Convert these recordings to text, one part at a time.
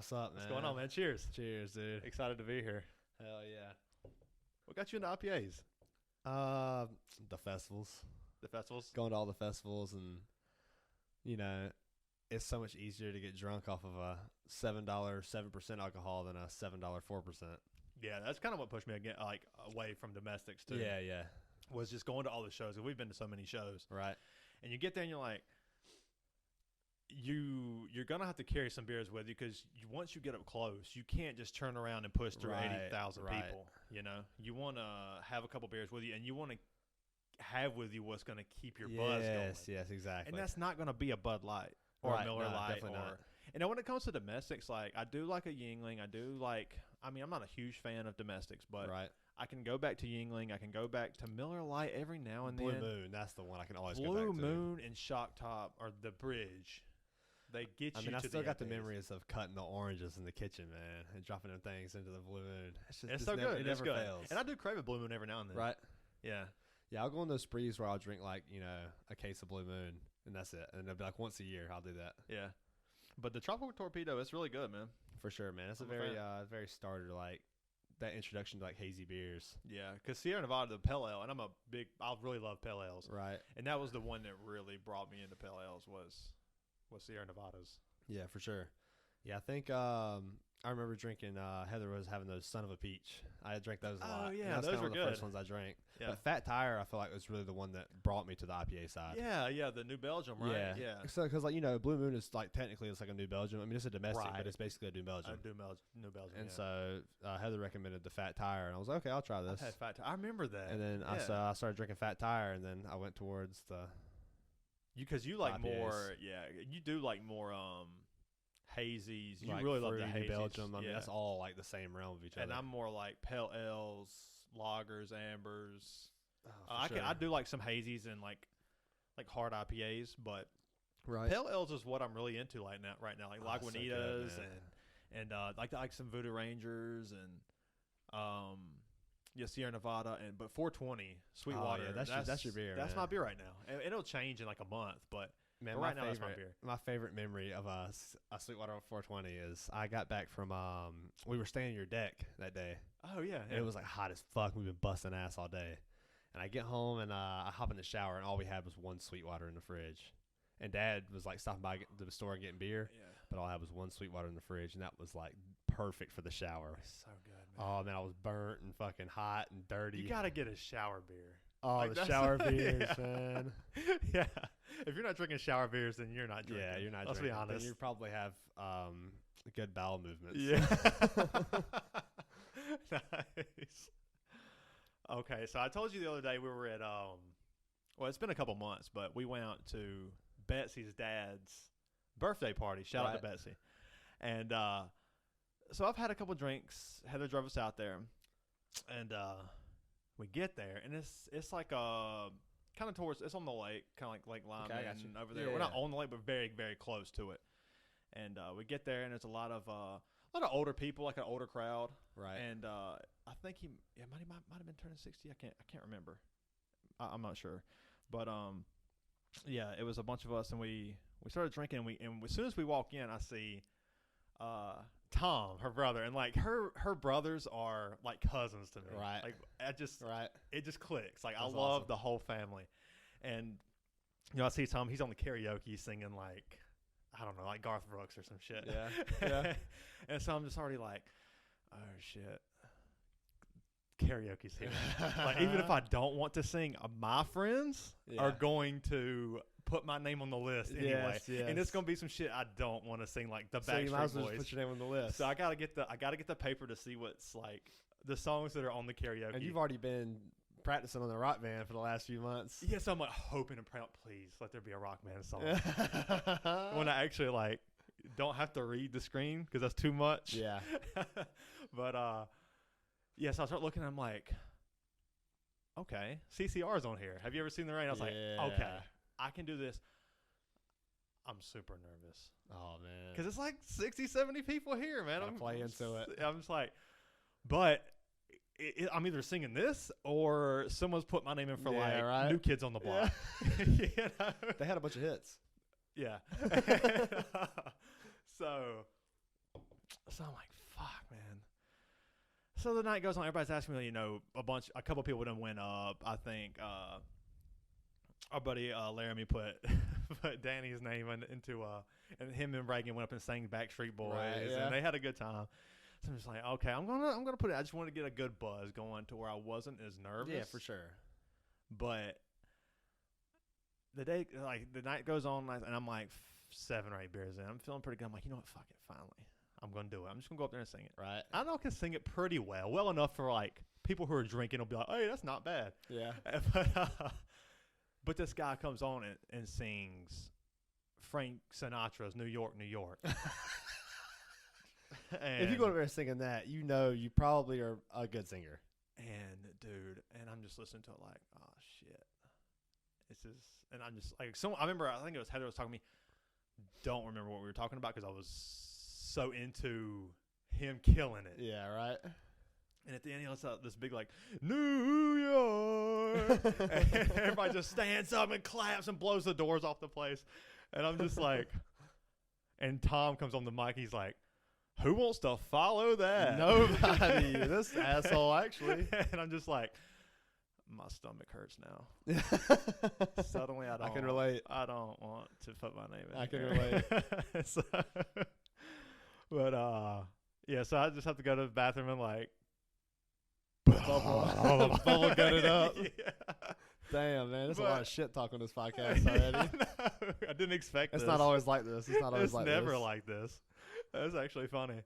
What's up, man? What's going on, man? Cheers. Cheers, dude. Excited to be here. Hell yeah. What got you into IPAs? The festivals. The festivals? Going to all the festivals, and it's so much easier to get drunk off of a $7 7% alcohol than a $7 4%. Yeah, that's kind of what pushed me away from domestics too. Yeah. Was just going to all the shows. We've been to so many shows. Right. And you get there and you're like, you're gonna have to carry some beers with you because once you get up close, you can't just turn around and push through 80,000 people. You want to have a couple beers with you, and you want to have with you what's going to keep your buzz going. Yes, exactly. And that's not going to be a Bud Light or a Miller Lite. Definitely not. And when it comes to domestics, like I do like a Yingling. I'm not a huge fan of domestics, but I can go back to Yingling. I can go back to Miller Lite every now and then. Blue Moon, that's the one I can always go back to. Blue Moon and Shock Top or the Bridge. They get you. I still got the memories of cutting the oranges in the kitchen, man, and dropping them things into the Blue Moon. It's so good. It never fails. And I do crave a Blue Moon every now and then. Right? Yeah. Yeah, I'll go on those sprees where I'll drink a case of Blue Moon, and that's it. And it'll be like once a year I'll do that. Yeah. But the Tropical Torpedo, it's really good, man. For sure, man. It's a very starter, like that introduction to like hazy beers. Yeah, because Sierra Nevada, the Pale Ale, and I really love Pale Ales. Right. And that was the one that really brought me into Pale Ales was Sierra Nevadas. Yeah, for sure. Yeah, I think I remember drinking. Heather was having those Son of a Peach. I drank those a lot. Oh yeah, those were the good. First ones I drank. Yeah. But Fat Tire, I feel like was really the one that brought me to the IPA side. Yeah, the New Belgium, right? Yeah. So because Blue Moon is like technically it's like a New Belgium. I mean it's a domestic, but it's basically a New Belgium. New Belgium. And so Heather recommended the Fat Tire, and I was like, okay, I'll try this. I've had Fat Tire. I remember that. And then I started drinking Fat Tire, and then I went towards the. Because you like IPAs. more, you do like more hazies. You like really love the New hazies. Belgium. I mean, that's all like the same realm of each other. And I'm more like Pale Ales, Lagers, Ambers. Sure. I do like some hazies and like hard IPAs, but Pale Ales is what I'm really into right now. Like Lagunitas and like some Voodoo Rangers and Sierra Nevada but 420 Sweetwater. That's your beer. That's my beer right now. And it'll change in like a month, but. Man, right now, that's my beer. My favorite memory of a Sweetwater 420 is I got back from we were staying in your deck that day. Oh yeah. And it was like hot as fuck. We've been busting ass all day, and I get home and I hop in the shower and all we had was one Sweetwater in the fridge. And Dad was like stopping by to the store and getting beer, but all I had was one Sweetwater in the fridge, and that was like perfect for the shower. It's so good, man. Oh man, I was burnt and fucking hot and dirty. You gotta get a shower beer. Oh, like the shower beers, man. Yeah. If you're not drinking shower beers, then you're not drinking. Yeah, you're not Let's drinking. be honest. Then you probably have good bowel movements. Yeah. Nice. Okay, so I told you the other day we were at well, it's been a couple months, but we went out to Betsy's dad's birthday party. Shout out to Betsy. And so I've had a couple drinks. Heather drove us out there, and we get there, and it's like kind of towards, it's on the lake, kind of like Lake Lyman over there. We're not on the lake, but very, very close to it. And we get there, and there's a lot of older people, like an older crowd. Right. And I think he might have been turning 60. I can't remember. I'm not sure. But it was a bunch of us, and we started drinking, and as soon as we walk in, I see Tom, her brother, and like her brothers are like cousins to me. Right. Like it just clicks. Like I love awesome. the whole family. And I see Tom, he's on the karaoke singing like, I don't know, like Garth Brooks or some shit. Yeah. And so I'm just already like, oh shit. Karaoke's here. Like even if I don't want to sing, my friends are going to put my name on the list anyway. Yes. And it's gonna be some shit I don't want to sing, like the So you might Backstreet as well Boys. just put your name on the list. So I gotta get the paper to see what's like the songs that are on the karaoke. And you've already been practicing on the rock band for the last few months. Yes, I'm like hoping and praying, please let there be a rock band song. When I actually like don't have to read the screen because that's too much. Yeah. But so I start looking, and I'm like, okay, CCR's on here. Have you ever seen The Rain? I was like, okay, I can do this. I'm super nervous. Oh, man. Because it's like 60, 70 people here, man. I'm play into it. I'm just like, but I'm either singing this or someone's put my name in for New Kids on the Block. Yeah. You know? They had a bunch of hits. Yeah. So So I'm like, fuck, man. So the night goes on. Everybody's asking me, a couple people done went up. I think our buddy Laramie put Danny's name into and him and Reagan went up and sang Backstreet Boys, and they had a good time. So I'm just like, okay, I'm gonna put it. I just wanted to get a good buzz going to where I wasn't as nervous. Yeah, for sure. But the night goes on, and I'm like 7 or 8 beers in. I'm feeling pretty good. I'm like, you know what? Fuck it. Finally, I'm gonna do it. I'm just gonna go up there and sing it. Right. I know I can sing it pretty well enough for like people who are drinking will be like, hey, that's not bad. Yeah. But this guy comes on and sings Frank Sinatra's New York, New York. If you go over there singing that, you probably are a good singer. And, dude, I'm just listening to it like, oh, shit. And I'm just like, I remember, I think it was Heather was talking to me. Don't remember what we were talking about because I was so into him killing it. Yeah, right. And at the end, he lets out this big, like, New York. And everybody just stands up and claps and blows the doors off the place. And I'm just like, and Tom comes on the mic. He's like, who wants to follow that? Nobody. This asshole, actually. And I'm just like, my stomach hurts now. Suddenly, I can relate. I don't want to put my name in. I can relate. So, but, yeah, so I just have to go to the bathroom and, like, bubble gut it up. Yeah. Damn, man. There's a lot of shit talk on this podcast already. I didn't expect this. It's not always like this. It's never like this. That's actually funny.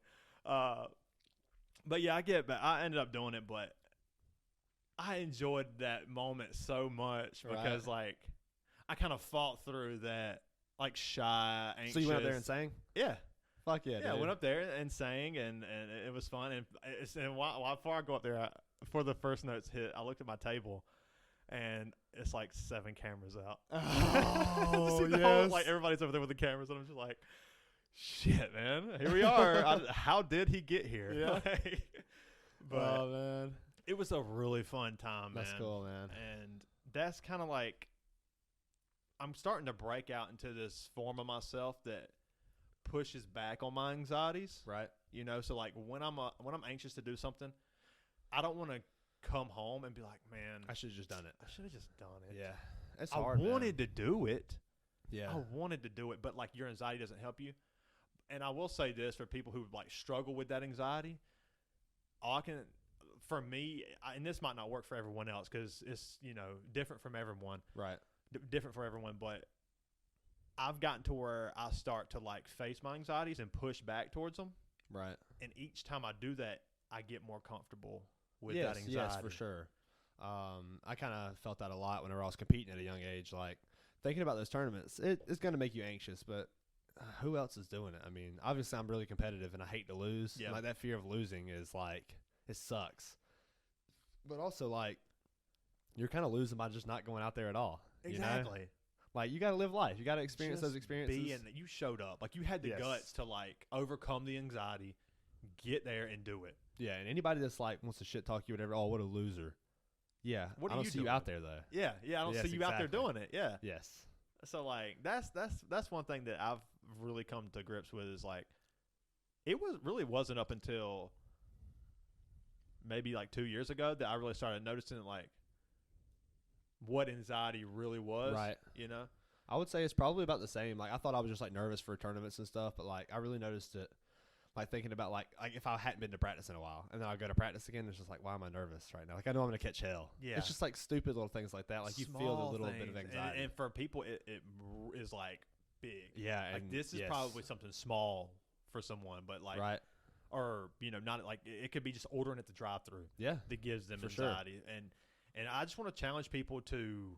But yeah, I ended up doing it, but I enjoyed that moment so much because like I kind of fought through that like shy, anxious. So you went up there and sang? Yeah. Fuck yeah, dude. I went up there and sang, and it was fun. And before I go up there, before the first notes hit, I looked at my table, and it's like 7 cameras out. Oh, yes. Like everybody's over there with the cameras, and I'm just like, shit, man. Here we are. How did he get here? Yeah. But oh, man. It was a really fun time, man. That's cool, man. And that's kind of like I'm starting to break out into this form of myself that pushes back on my anxieties. Right. So like when I'm anxious to do something, I don't want to come home and be like, man, I should have just done it. I should have just done it. Yeah. It's hard, I wanted to do it. Yeah. I wanted to do it, but like your anxiety doesn't help you. And I will say this for people who like struggle with that anxiety, for me, and this might not work for everyone else because it's, different from everyone. Right. Different for everyone, but I've gotten to where I start to like face my anxieties and push back towards them. Right. And each time I do that, I get more comfortable with that anxiety. Yes, for sure. I kind of felt that a lot whenever I was competing at a young age. Like thinking about those tournaments, it's going to make you anxious, but who else is doing it? I mean, obviously I'm really competitive and I hate to lose. Yeah. Like that fear of losing is like, it sucks. But also like you're kind of losing by just not going out there at all. Exactly. Like you got to live life. You got to experience those experiences. You showed up. Like you had the guts to like overcome the anxiety, get there and do it. Yeah, and anybody that's like wants to shit talk you, whatever. Oh, what a loser. Yeah, what I don't see you out there though. Yeah, I don't see you out there doing it. Yeah. Yes. So like that's one thing that I've really come to grips with is like it wasn't up until maybe like 2 years ago that I really started noticing like what anxiety really was. Right. I would say it's probably about the same. Like I thought I was just like nervous for tournaments and stuff, but like I really noticed it. Like thinking about like if I hadn't been to practice in a while and then I go to practice again, it's just like, why am I nervous right now? Like I know I'm gonna catch hell. Yeah. It's just like stupid little things like that. Like you feel the little bit of anxiety. And for people, it is like big. Yeah. Like this is probably something small for someone, but like, right. Or not like it could be just ordering at the drive-through. Yeah. That gives them for anxiety, sure. And I just want to challenge people to.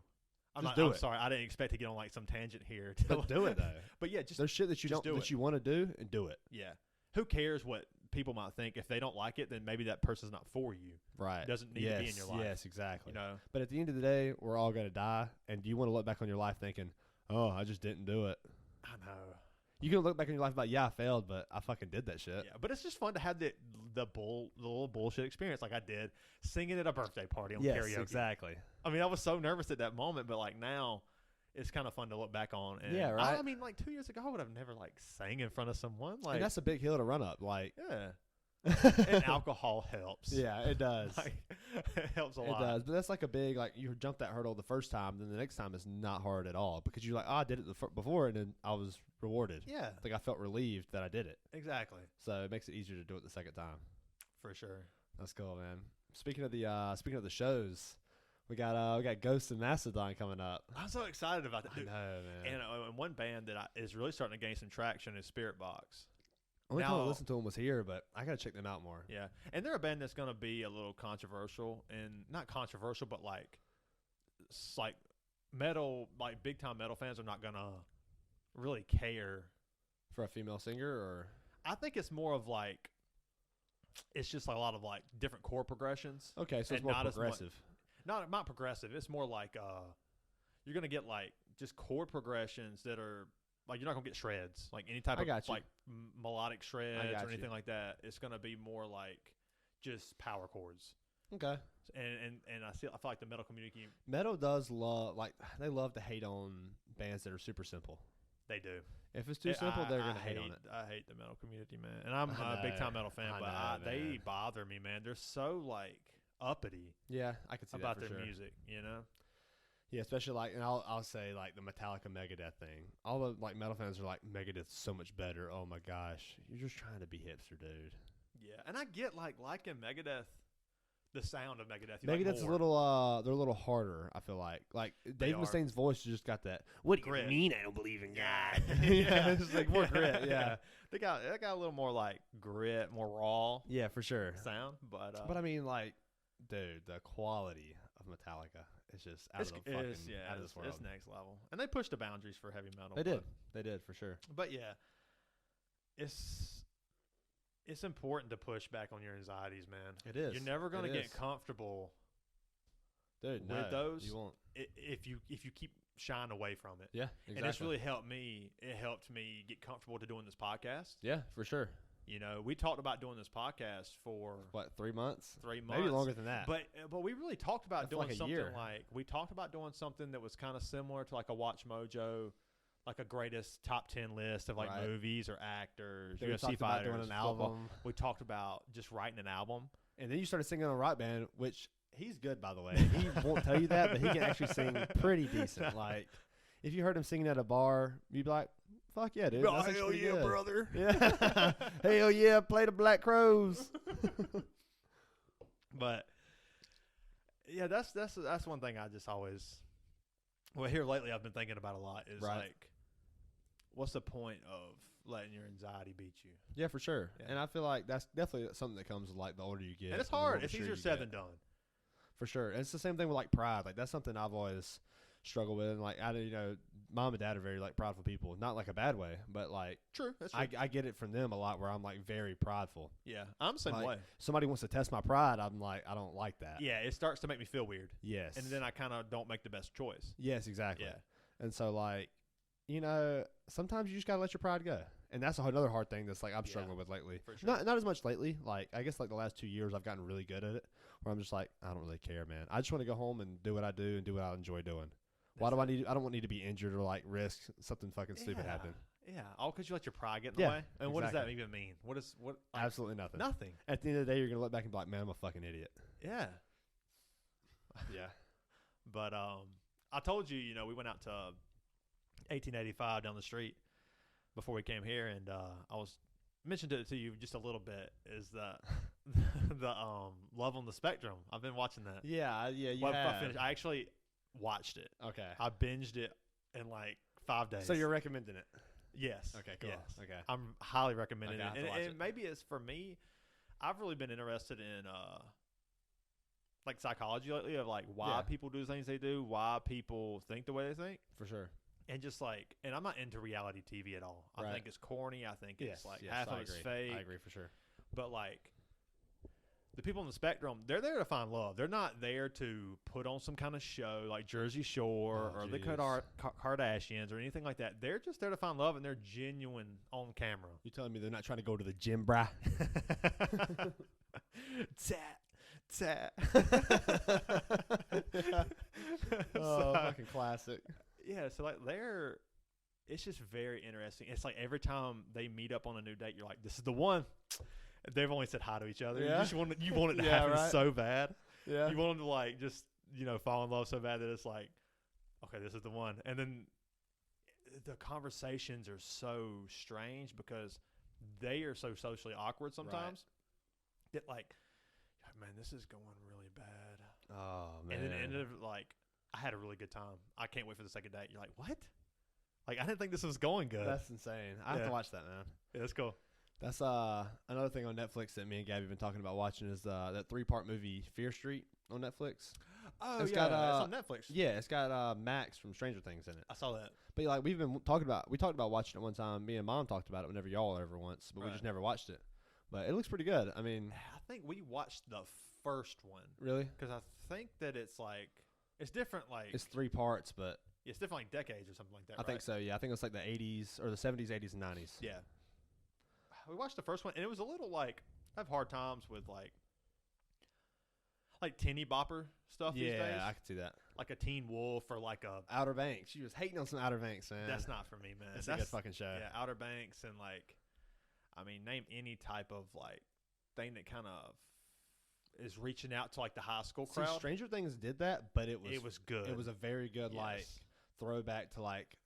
I'm sorry, I didn't expect to get on like some tangent here. But do it though. But yeah, just there's shit that you want to do and do it. Yeah. Who cares what people might think? If they don't like it, then maybe that person's not for you. Right. Doesn't need to be in your life. Yes, exactly. But at the end of the day, we're all going to die, and you want to look back on your life thinking, oh, I just didn't do it. I know. You can look back on your life about, I failed, but I fucking did that shit. Yeah, but it's just fun to have the little bullshit experience like I did singing at a birthday party on karaoke. Exactly. I mean, I was so nervous at that moment, but like now it's kind of fun to look back on. And Yeah, right. I mean, like 2 years ago, I would have never like sang in front of someone. Like and that's a big hill to run up. Like, yeah. And alcohol helps. Yeah, it does. Like, it helps a It lot. does, but that's like a big, like, you jump that hurdle the first time, then the next time it's not hard at all because you're like, oh, I did it before, and then I was rewarded. Yeah, Like, I felt relieved that I did it. exactly. So it makes it easier to do it the second time. For sure. That's cool, man. Speaking of the shows, we got Ghost and Mastodon coming up. I'm so excited about that. I Dude. know, man. And one band that is really starting to gain some traction is Spirit Box. Only time I now- listened to them was here, but I gotta check them out more. Yeah, and they're a band that's going to be a little controversial, and not controversial, but like, like metal, like big time metal fans are not going to really care. For a female singer, or I think it's more of like, it's just like a lot of like different chord progressions. okay, so it's And more not as much- progressive. Not progressive. It's more like you're going to get like just chord progressions that are like, you're not going to get shreds, like any type I of got you. like melodic shreds got or anything you. like that. It's going to be more like just power chords. Okay. And I feel like the metal community, Metal does they love to hate on bands that are super simple. they do. If it's too simple, they're gonna hate on it. I hate the metal community, man. And I'm I a big know. time metal fan, I but know, they man. bother me, man. They're so like uppity Yeah, I could see about that for their sure. music, you know? Yeah, especially like, and I'll say like the Metallica Megadeth thing. All the like metal fans are like, Megadeth's so much better. Oh my gosh, you're just trying to be hipster, dude. Yeah, and I get like liking Megadeth, the sound of Megadeth. You like Megadeth's more. they're a little harder. I feel like Dave are. Mustaine's voice just got that. What do Grit. you mean I don't believe in God? Yeah, yeah, it's like more grit. Yeah, They got a little more like grit, more raw yeah, for sure. sound, but But I mean, like, dude, the quality of Metallica is just out of the fucking out of this world. it's next level, and they pushed the boundaries for heavy metal. They did for sure. But yeah, it's important to push back on your anxieties, man. It is. You're never gonna It get is. comfortable Dude, with no, those. you won't. if you keep shying away from it. Yeah, exactly. And it's really helped me. It helped me get comfortable to doing this podcast. yeah, for sure. You know, we talked about doing this podcast for What, 3 months? 3 months, Maybe longer than that. But we really talked about I feel doing like a something year. like we talked about doing something that was kind of similar to like a Watch Mojo, like a greatest top 10 list of like Right. movies or actors, Then we UFC talked about fighters, doing an football. album, We talked about just writing an album. and then you started singing on Rock Band, which he's good, by the way. He won't tell you that, but he can actually sing pretty decent. Like, if you heard him singing at a bar, you'd be like, "Fuck yeah, dude! That's actually pretty good." brother! Yeah, hell yeah, play the Black Crows. But yeah, that's one thing I just always. Well, here lately I've been thinking about a lot is Right. like, what's the point of letting your anxiety beat you? Yeah, for sure. Yeah. And I feel like that's definitely something that comes with like the older you get. And it's the hard. more It's mature easier you said get. than done. For sure. And it's the same thing with like pride. Like that's something I've always struggled with. And like mom and dad are very like prideful people. Not like a bad way, but like True. That's true. I get it from them a lot where I'm like very prideful. Yeah, I'm the same Like, way. Somebody wants to test my pride, I'm like, I don't like that. Yeah, it starts to make me feel weird, Yes. and then I kind of don't make the best choice. Yes, exactly. Yeah. And so like, sometimes you just gotta let your pride go. And that's another hard thing that's like I'm Yeah, struggling with lately. for sure. Not as much lately. Like I guess like the last 2 years I've gotten really good at it. Where I'm just like, I don't really care, man. I just want to go home and do what I do and do what I enjoy doing. Why do I need? I don't need to be injured or like risk something fucking stupid happen. Yeah, all because you let your pride get in the Yeah, way. And what does that exactly. even mean? What? Like, Absolutely nothing. nothing. At the end of the day, you're gonna look back and be like, man, I'm a fucking idiot. Yeah. Yeah. But I told you, we went out to 1885 down the street before we came here, and I was mentioned it to you just a little bit. Is the Love on the Spectrum? I've been watching that. Yeah. You Well, have. I actually watched it. Okay. I binged it in like 5 days. So you're recommending it? Yes. Okay. Cool. Yes. Okay. I'm highly recommending Okay, I have it. to watch And it. maybe it's for me. I've really been interested in like psychology lately of like why Yeah. people do the things they do, why people think the way they think. For sure. And just like, and I'm not into reality TV at all. I Right. think it's corny. I think it's like yes, half I of it's agree. fake. I agree for sure. But like the people on the spectrum, they're there to find love. They're not there to put on some kind of show like Jersey Shore Oh, or the jeez. Kardashians or anything like that. They're just there to find love, and they're genuine on camera. You telling me they're not trying to go to the gym, brah? Tat. Oh, So- fucking classic. Yeah, so like it's just very interesting. It's like every time they meet up on a new date, you're like, this is the one. They've only said hi to each other. Yeah. You want it to Yeah, happen right. so bad. Yeah. You want them to like just, fall in love so bad that it's like, okay, this is the one. And then the conversations are so strange because they are so socially awkward sometimes that like, man, this is going really bad. Oh, man. And then it ended up like, I had a really good time. I can't wait for the second date. You're like, what? Like, I didn't think this was going good. That's insane. I have to watch that, man. Yeah, that's cool. That's another thing on Netflix that me and Gabby have been talking about watching is that 3-part movie Fear Street on Netflix. Oh, it's yeah, got, it's on Netflix. Yeah, it's got Max from Stranger Things in it. I saw that. But like we talked about watching it one time. Me and Mom talked about it whenever y'all were over once, but we just never watched it. But it looks pretty good. I mean, I think we watched the first one. Really? Because I think that it's like it's different. Like it's 3 parts, but it's different, like decades or something like that. I think so. Yeah, I think it's like the 80s or the 70s, 80s, and 90s. Yeah. We watched the first one, and it was a little like I have hard times with like teeny bopper stuff these days. Yeah, I could see that. Like a Teen Wolf or like a Outer Banks. She was hating on some Outer Banks, man. That's not for me, man. That's a good fucking show. Yeah, Outer Banks and like, I mean, name any type of like thing that kind of is reaching out to like the high school crowd. See, Stranger Things did that, but it was good. It was a very good like throwback to like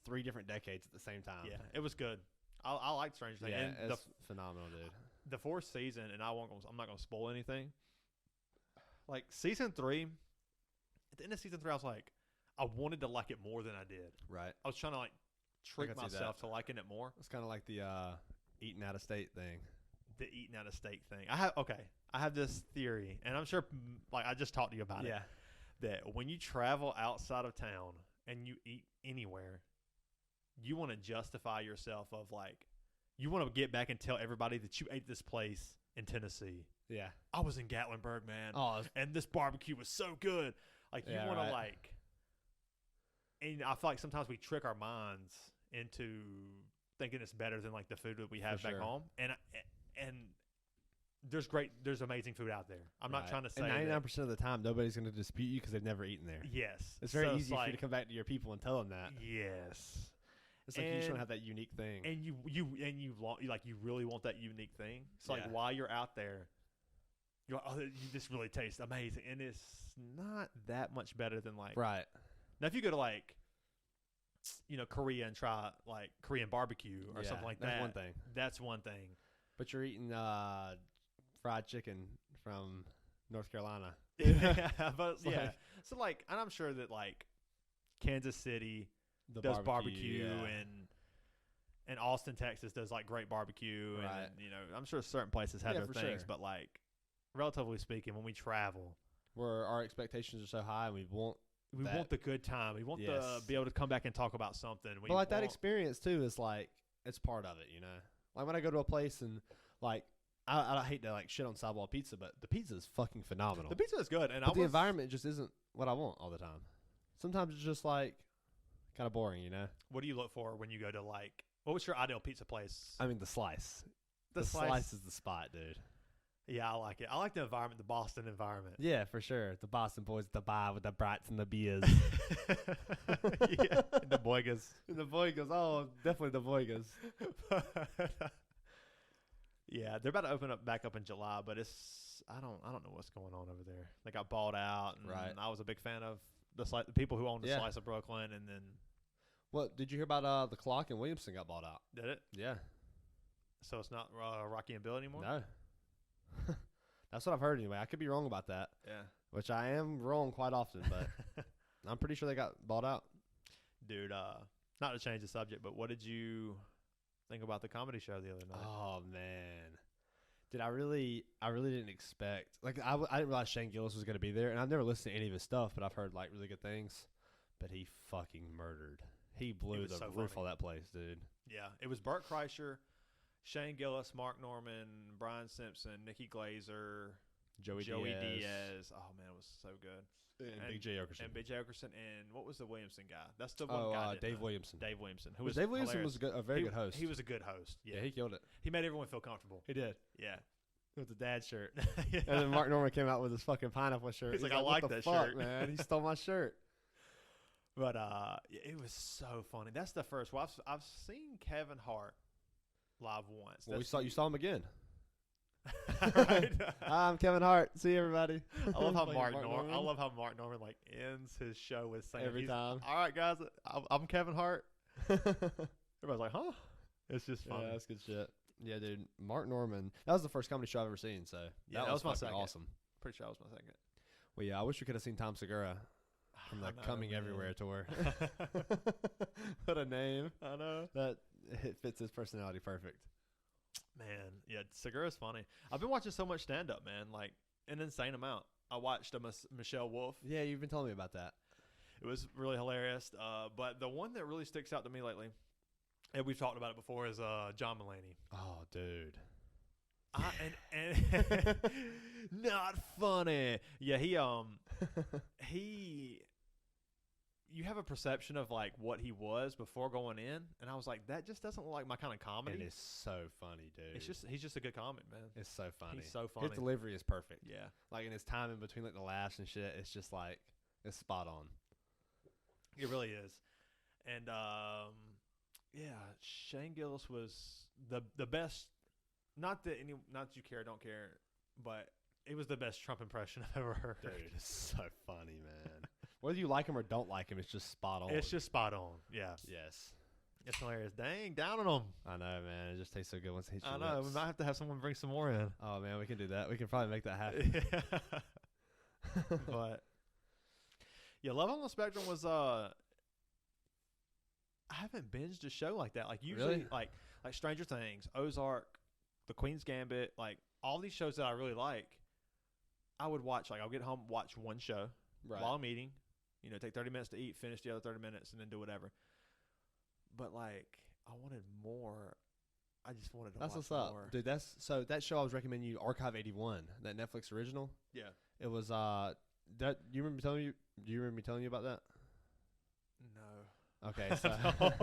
3 different decades at the same time. Yeah, it was good. I like Stranger Things. Yeah, and it's phenomenal, dude. The 4th season, and I'm not gonna spoil anything. Like season 3, at the end of season 3, I was like, I wanted to like it more than I did. Right. I was trying to like trick myself to liking it more. It's kind of like the eating out of state thing. The eating out of state thing. I have this theory, and I'm sure like I just talked to you about it. Yeah. That when you travel outside of town and you eat anywhere, you want to justify yourself of like, you want to get back and tell everybody that you ate this place in Tennessee. Yeah. I was in Gatlinburg, man. Oh, and this barbecue was so good. Like you want to like, and I feel like sometimes we trick our minds into thinking it's better than like the food that we have back home. And there's amazing food out there. I'm not trying to say. And 99% of the time, nobody's going to dispute you because they've never eaten there. Yes. It's very easy for you to come back to your people and tell them that. Yes. It's like you just want to have that unique thing. And you really want that unique thing. So like while you're out there, you're like, oh, this really tastes amazing, and it's not that much better than like now if you go to like Korea and try like Korean barbecue or something like that. That's one thing. That's one thing. But you're eating fried chicken from North Carolina. Yeah, but so like, and I'm sure that like Kansas City does barbecue and Austin, Texas does like great barbecue, and I'm sure certain places have their things, but like relatively speaking, when we travel, where our expectations are so high, and we want the good time, we want to be able to come back and talk about something. But like that experience too is like it's part of it, Like when I go to a place and like I hate to like shit on sidewalk pizza, but the pizza is fucking phenomenal. The pizza is good, and the environment just isn't what I want all the time. Sometimes it's just like kind of boring, What do you look for when you go to like? What was your ideal pizza place? I mean, the slice. The slice is the spot, dude. Yeah, I like it. I like the environment, the Boston environment. Yeah, for sure. The Boston boys at the bar with the brats and the beers. Yeah, the boigas. The boigas. Oh, definitely the boigas. Yeah, they're about to open back up in July, but I don't know what's going on over there. They got bought out, and I was a big fan of the people who owned the Slice of Brooklyn, and then. What did you hear about the Clock in Williamson got bought out? Did it? Yeah. So it's not Rocky and Bill anymore? No. That's what I've heard anyway. I could be wrong about that. Yeah. Which I am wrong quite often, but I'm pretty sure they got bought out. Dude, not to change the subject, but what did you think about the comedy show the other night? Oh, man. Dude, I really didn't expect. Like, I didn't realize Shane Gillis was going to be there, and I've never listened to any of his stuff, but I've heard, like, really good things. But he fucking murdered. He blew the roof on that place, dude. Yeah. It was Bert Kreischer, Shane Gillis, Mark Norman, Brian Simpson, Nikki Glazer, Joey Diaz. Oh, man, it was so good. And Big J. Okerson. And Big J. Okerson. And what was the Williamson guy? That's the one guy. Dave Williamson. Dave Williamson. Dave Williamson was a very good host. He was a good host. Yeah, he killed it. He made everyone feel comfortable. He did. Yeah. With the dad shirt. Yeah. And then Mark Norman came out with his fucking pineapple shirt. He's like, I like that fuck, shirt. Man. He stole my shirt. But it was so funny. That's the first. Well, I've seen Kevin Hart live once. Well, you saw him again. Right? I'm Kevin Hart. See everybody. I love how Like Mark Norman like ends his show with saying every time. All right, guys, I'm Kevin Hart. Everybody's like, huh? It's just funny. Yeah, that's good shit. Yeah, dude. Mark Norman. That was the first comedy show I've ever seen. So Yeah, that was my fucking second. awesome. Pretty sure that was my second. Well, yeah, I wish we could have seen Tom Segura from the I know, Coming man. Everywhere tour. What a name. I know. That it fits his personality perfect. Man, yeah, Segura's funny. I've been watching so much stand-up, man, like an insane amount. I watched Michelle Wolf. Yeah, you've been telling me about that. It was really hilarious. But the one that really sticks out to me lately, and we've talked about it before, is John Mulaney. Oh, dude. And not funny. Yeah, he. You have a perception of like what he was before going in, and I was like, that just doesn't look like my kind of comedy. It is so funny, dude. He's just a good comic, man. It's so funny. He's so funny. His delivery is perfect. Yeah, Like in his time in between like the laughs and shit, it's just like it's spot on. it really is. And yeah, Shane Gillis was the best. Not that you care or don't care, but it was the best Trump impression I've ever heard. Dude, it's so funny, man. Whether you like him or don't like him, it's just spot on. It's just spot on. Yeah, yes. it's hilarious. Dang, down on him. I know, man. It just tastes so good once it hits I your know. lips. We might have to have someone bring some more in. Oh man, we can do that. We can probably make that happen. Yeah. But yeah, Love on the Spectrum was I haven't binged a show like that. Like usually Really? like Stranger Things, Ozark, The Queen's Gambit, like all these shows that I really like, I would watch. Like I'll get home, watch one show while I'm eating. You know, take 30 minutes to eat, finish the other 30 minutes, and then do whatever. But like, I wanted more. I just wanted to That's watch what's up, more. dude. That show I was recommending you, Archive 81, that Netflix original. Yeah. It was that you remember telling you? Do you remember me telling you about that? No. Okay, so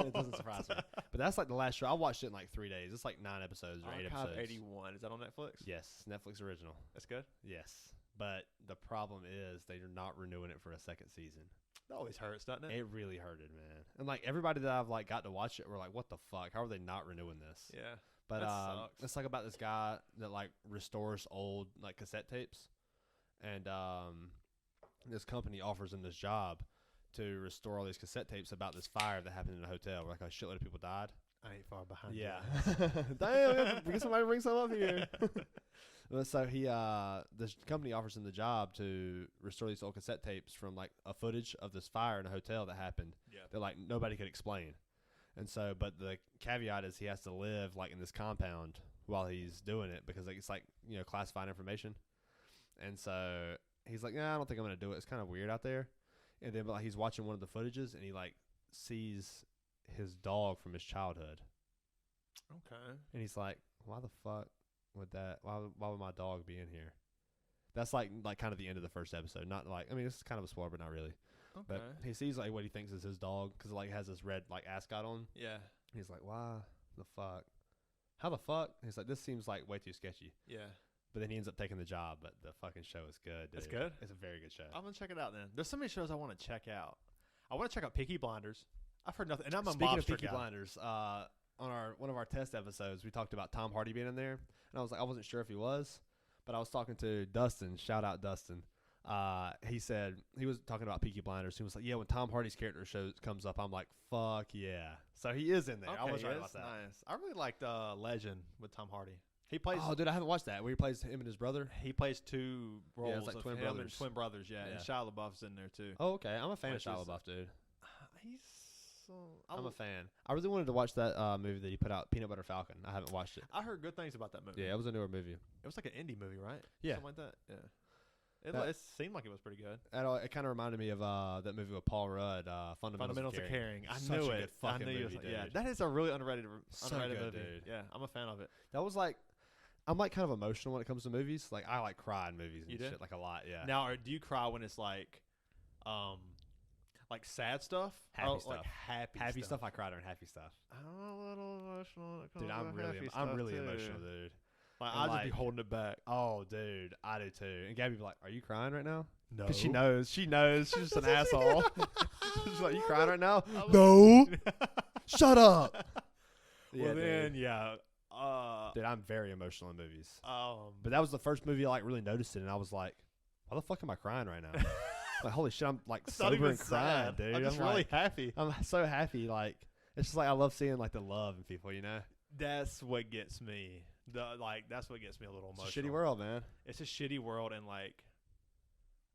it doesn't surprise me. But that's like the last show. I watched it in like 3 days. It's like 9 episodes or 8 Archive episodes. 81. Is that on Netflix? Yes, Netflix original. That's good. Yes, but the problem is they are not renewing it for a second season. That always hurts, doesn't it? It really hurted, man. And like everybody that I've like got to watch it were like, "What the fuck? How are they not renewing this?" Yeah. But that sucks. it's like about this guy that like restores old like cassette tapes, and this company offers him this job to restore all these cassette tapes about this fire that happened in a hotel where like a shitload of people died. I ain't far behind. Yeah. Damn, we get somebody to bring some up here. So this company offers him the job to restore these old cassette tapes from like a footage of this fire in a hotel that happened. Yeah. That like nobody could explain. And so, but the caveat is he has to live like in this compound while he's doing it because like it's like, you know, classified information. And so he's like, nah, I don't think I'm going to do it. It's kind of weird out there. And then but like, he's watching one of the footages and he like sees his dog from his childhood. Okay. And he's like, why the fuck would that? Why would my dog be in here? That's like kind of the end of the first episode. Not like, I mean, it's kind of a spoiler, but not really. Okay. But he sees like what he thinks is his dog because it like has this red like ascot on. Yeah. And he's like, why the fuck? How the fuck? And he's like, this seems like way too sketchy. Yeah. But then he ends up taking the job. But the fucking show is good, dude. It's good? It's a very good show. I'm going to check it out then. There's so many shows I want to check out. I want to check out Peaky Blinders. I've heard nothing. And I'm a Speaking of mobster Peaky guy. Blinders, on one of our test episodes, we talked about Tom Hardy being in there. And I was like, I wasn't sure if he was. But I was talking to Dustin. Shout out Dustin. He said he was talking about Peaky Blinders. He was like, "Yeah, when Tom Hardy's character comes up, I'm like, fuck yeah." So he is in there. Okay, I was right yeah, about that's that. nice. I really liked Legend with Tom Hardy. He plays. Oh, dude, I haven't watched that. Where he plays him and his brother. He plays two roles. Yeah, it's like of twin him brothers. And twin brothers. Yeah, Yeah. and Shia LaBeouf's in there too. Oh, okay. I'm a fan Which of Shia is- LaBeouf, dude. He's. I'm a fan. I really wanted to watch that movie that he put out, Peanut Butter Falcon. I haven't watched it. I heard good things about that movie. Yeah, it was a newer movie. It was like an indie movie, right? Yeah. Something like that. Yeah. That- It seemed like it was pretty good. It kind of reminded me of that movie with Paul Rudd, Fundamentals of Caring. I Such knew a it. good fucking I knew movie, you Yeah, dude. that is a really underrated So movie. good, dude. Yeah, I'm a fan of it. That was like, I'm like kind of emotional when it comes to movies. Like I like cry in movies and You do? shit like a lot. Yeah. Now, do you cry when it's like sad stuff? Happy Or, stuff. Like happy stuff. I cry during happy stuff. I'm a little emotional. when it Dude, comes to happy I'm stuff, really too. emotional, dude. Like, And I'll just be like- holding it back. Oh, dude, I do too. And Gabby be like, "Are you crying right now?" No. Because she knows. She's just an asshole. She's like, you crying right now? No. Shut up. Well, then, dude. yeah. Dude, I'm very emotional in movies. But But that was the first movie I like really noticed it, and I was like, why the fuck am I crying right now? Like, holy shit, I'm like it's sober not even and crying, sad. dude. I'm just I'm really like, happy. I'm so happy. Like, it's just like I love seeing like the love in people, you know? That's what gets me. That's what gets me a little emotional. It's a shitty world, man. It's a shitty world, and like,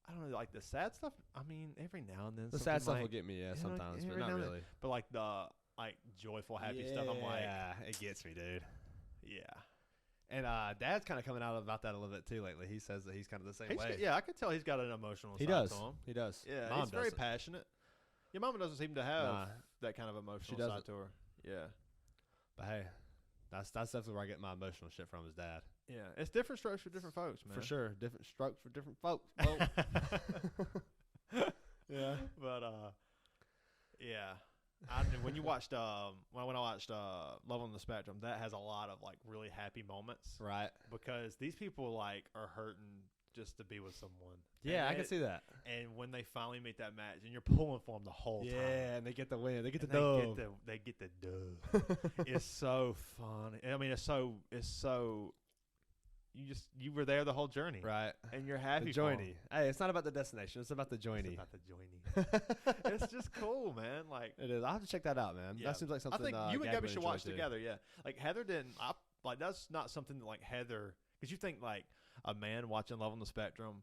I don't know, like the sad stuff. I mean, every now and then The sad stuff will get me, sometimes, but not really. But like the joyful, happy stuff, I'm like, yeah, it gets me, dude. yeah. And Dad's kind of coming out about that a little bit too lately. He says that he's kind of the same way. Yeah, I can tell he's got an emotional He side does. to him. He does. Yeah, Mom he's very doesn't. passionate. Your mama doesn't seem to have Nah, that kind of emotional doesn't. side to her. Yeah. But hey, that's definitely where I get my emotional shit from. Is Dad. Yeah, it's different strokes for different folks, man. For sure, different strokes for different folks. Yeah. But yeah. When you watched when I watched Love on the Spectrum, that has a lot of like really happy moments, Right. because these people like are hurting just to be with someone. Yeah, And I can see that. And when they finally make that match, and you're pulling for them the whole time. Yeah, and they get the win. They get the And dub. They get the dub. It's so fun. I mean, it's so. You were there the whole journey, Right. and you're happy. The for 'em. journey. Hey, it's not about the destination. It's about the journey. It's about the journey. It's just cool, man. Like, It is. I'll have to check that out, man. yeah. That seems like something I think you and Gabby Gabby would should enjoy watch too. together. Yeah, like Heather didn't. Like that's not something that like Heather, because you think like a man watching Love on the Spectrum,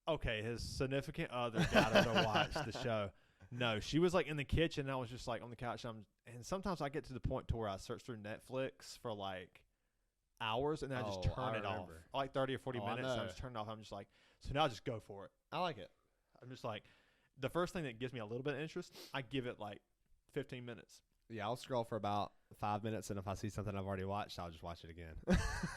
okay, his significant other got her to watch the show. No, she was like in the kitchen, and I was just like on the couch. And sometimes I get to the point to where I search through Netflix for like hours, and then I just turn it off. Like 30 or 40 minutes, and I just turn it off. I'm just like, so now I just go for it. I like it. I'm just like, the first thing that gives me a little bit of interest, I give it like 15 minutes. Yeah, I'll scroll for about 5 minutes, and if I see something I've already watched, I'll just watch it again.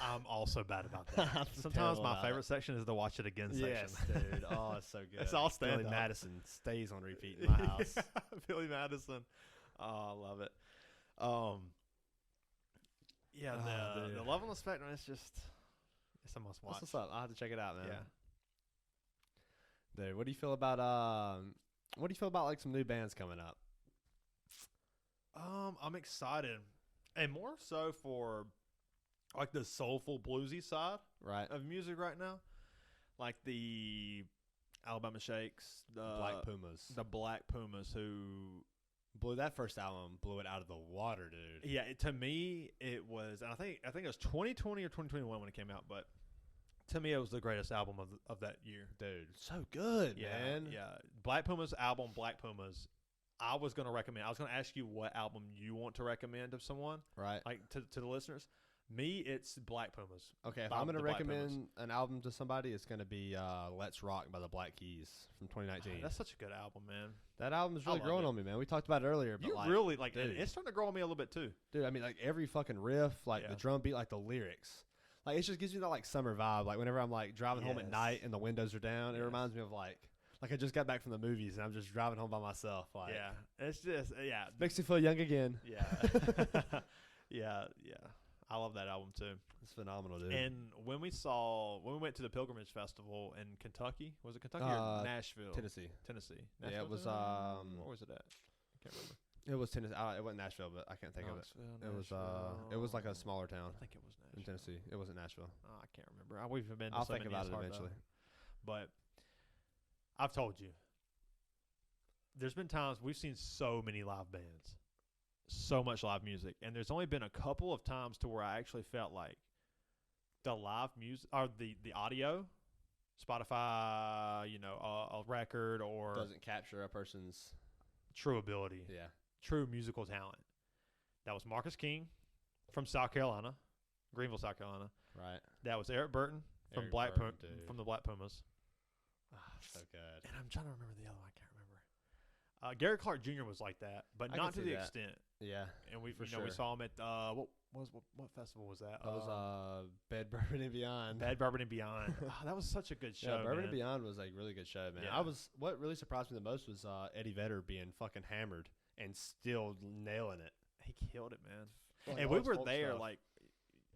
I'm also bad about that. Sometimes my favorite section is the watch it again section. Yes, dude. Oh, it's so good. It's all stand Billy up. Madison stays on repeat in my house. Yeah, Billy Madison. Oh, I love it. Yeah, the Love on the Spectrum is just, it's a must watch. What's up? I'll have to check it out, man. Yeah. Dude, what do you feel about like some new bands coming up? I'm excited, and more so for like the soulful bluesy side Right. of music right now, like the Alabama Shakes, the Black Pumas, who blew that first album, blew it out of the water, dude. Yeah, to me it was, and I think it was 2020 or 2021 when it came out, but to me it was the greatest album of that year, dude. So good, man. Yeah, Black Pumas album, Black Pumas. I was going to ask you what album you want to recommend to someone, right? Like to the listeners. Me, it's Black Pumas. Okay, if I'm going to recommend an album to somebody, it's going to be Let's Rock by the Black Keys from 2019. That's such a good album, man. That album is really growing on me, man. We talked about it earlier. But you like, really, like, dude, it's starting to grow on me a little bit, too. Dude, I mean, like, every fucking riff, like, the drum beat, like, the lyrics. Like, it just gives you that, like, summer vibe. Like, whenever I'm, like, driving home at night and the windows are down, it reminds me of, like I just got back from the movies and I'm just driving home by myself. Like, yeah, it's just, makes you feel young again. Yeah. yeah. I love that album too. It's phenomenal, dude. And when we went to the Pilgrimage Festival in Kentucky, was it Kentucky or Nashville? Tennessee. Nashville, yeah, it was. Where was it at? I can't remember. It was Tennessee. It wasn't Nashville, but I can't think of it. It was like a smaller town. I think it was Nashville. In Tennessee. It wasn't Nashville. Oh, I can't remember. We've been. To I'll so think many, about it eventually. But I've told you, there's been times we've seen so many live bands, so much live music, and there's only been a couple of times to where I actually felt like the live music or the audio, Spotify, a record or doesn't capture a person's true ability, true musical talent. That was Marcus King from South Carolina, Greenville, South Carolina. Right. That was Eric Burton from from the Black Pumas. So good. And I'm trying to remember the other one. I can't remember. Gary Clark Jr. was like that, but not to the extent. Yeah. And we saw him at what festival was that? That was Bad Bourbon and Beyond. Bad Bourbon and Beyond. That was such a good show. Yeah, Bourbon and Beyond was like really good show, man. Yeah. What really surprised me the most was Eddie Vedder being fucking hammered and still nailing it. He killed it, man. And we were there like,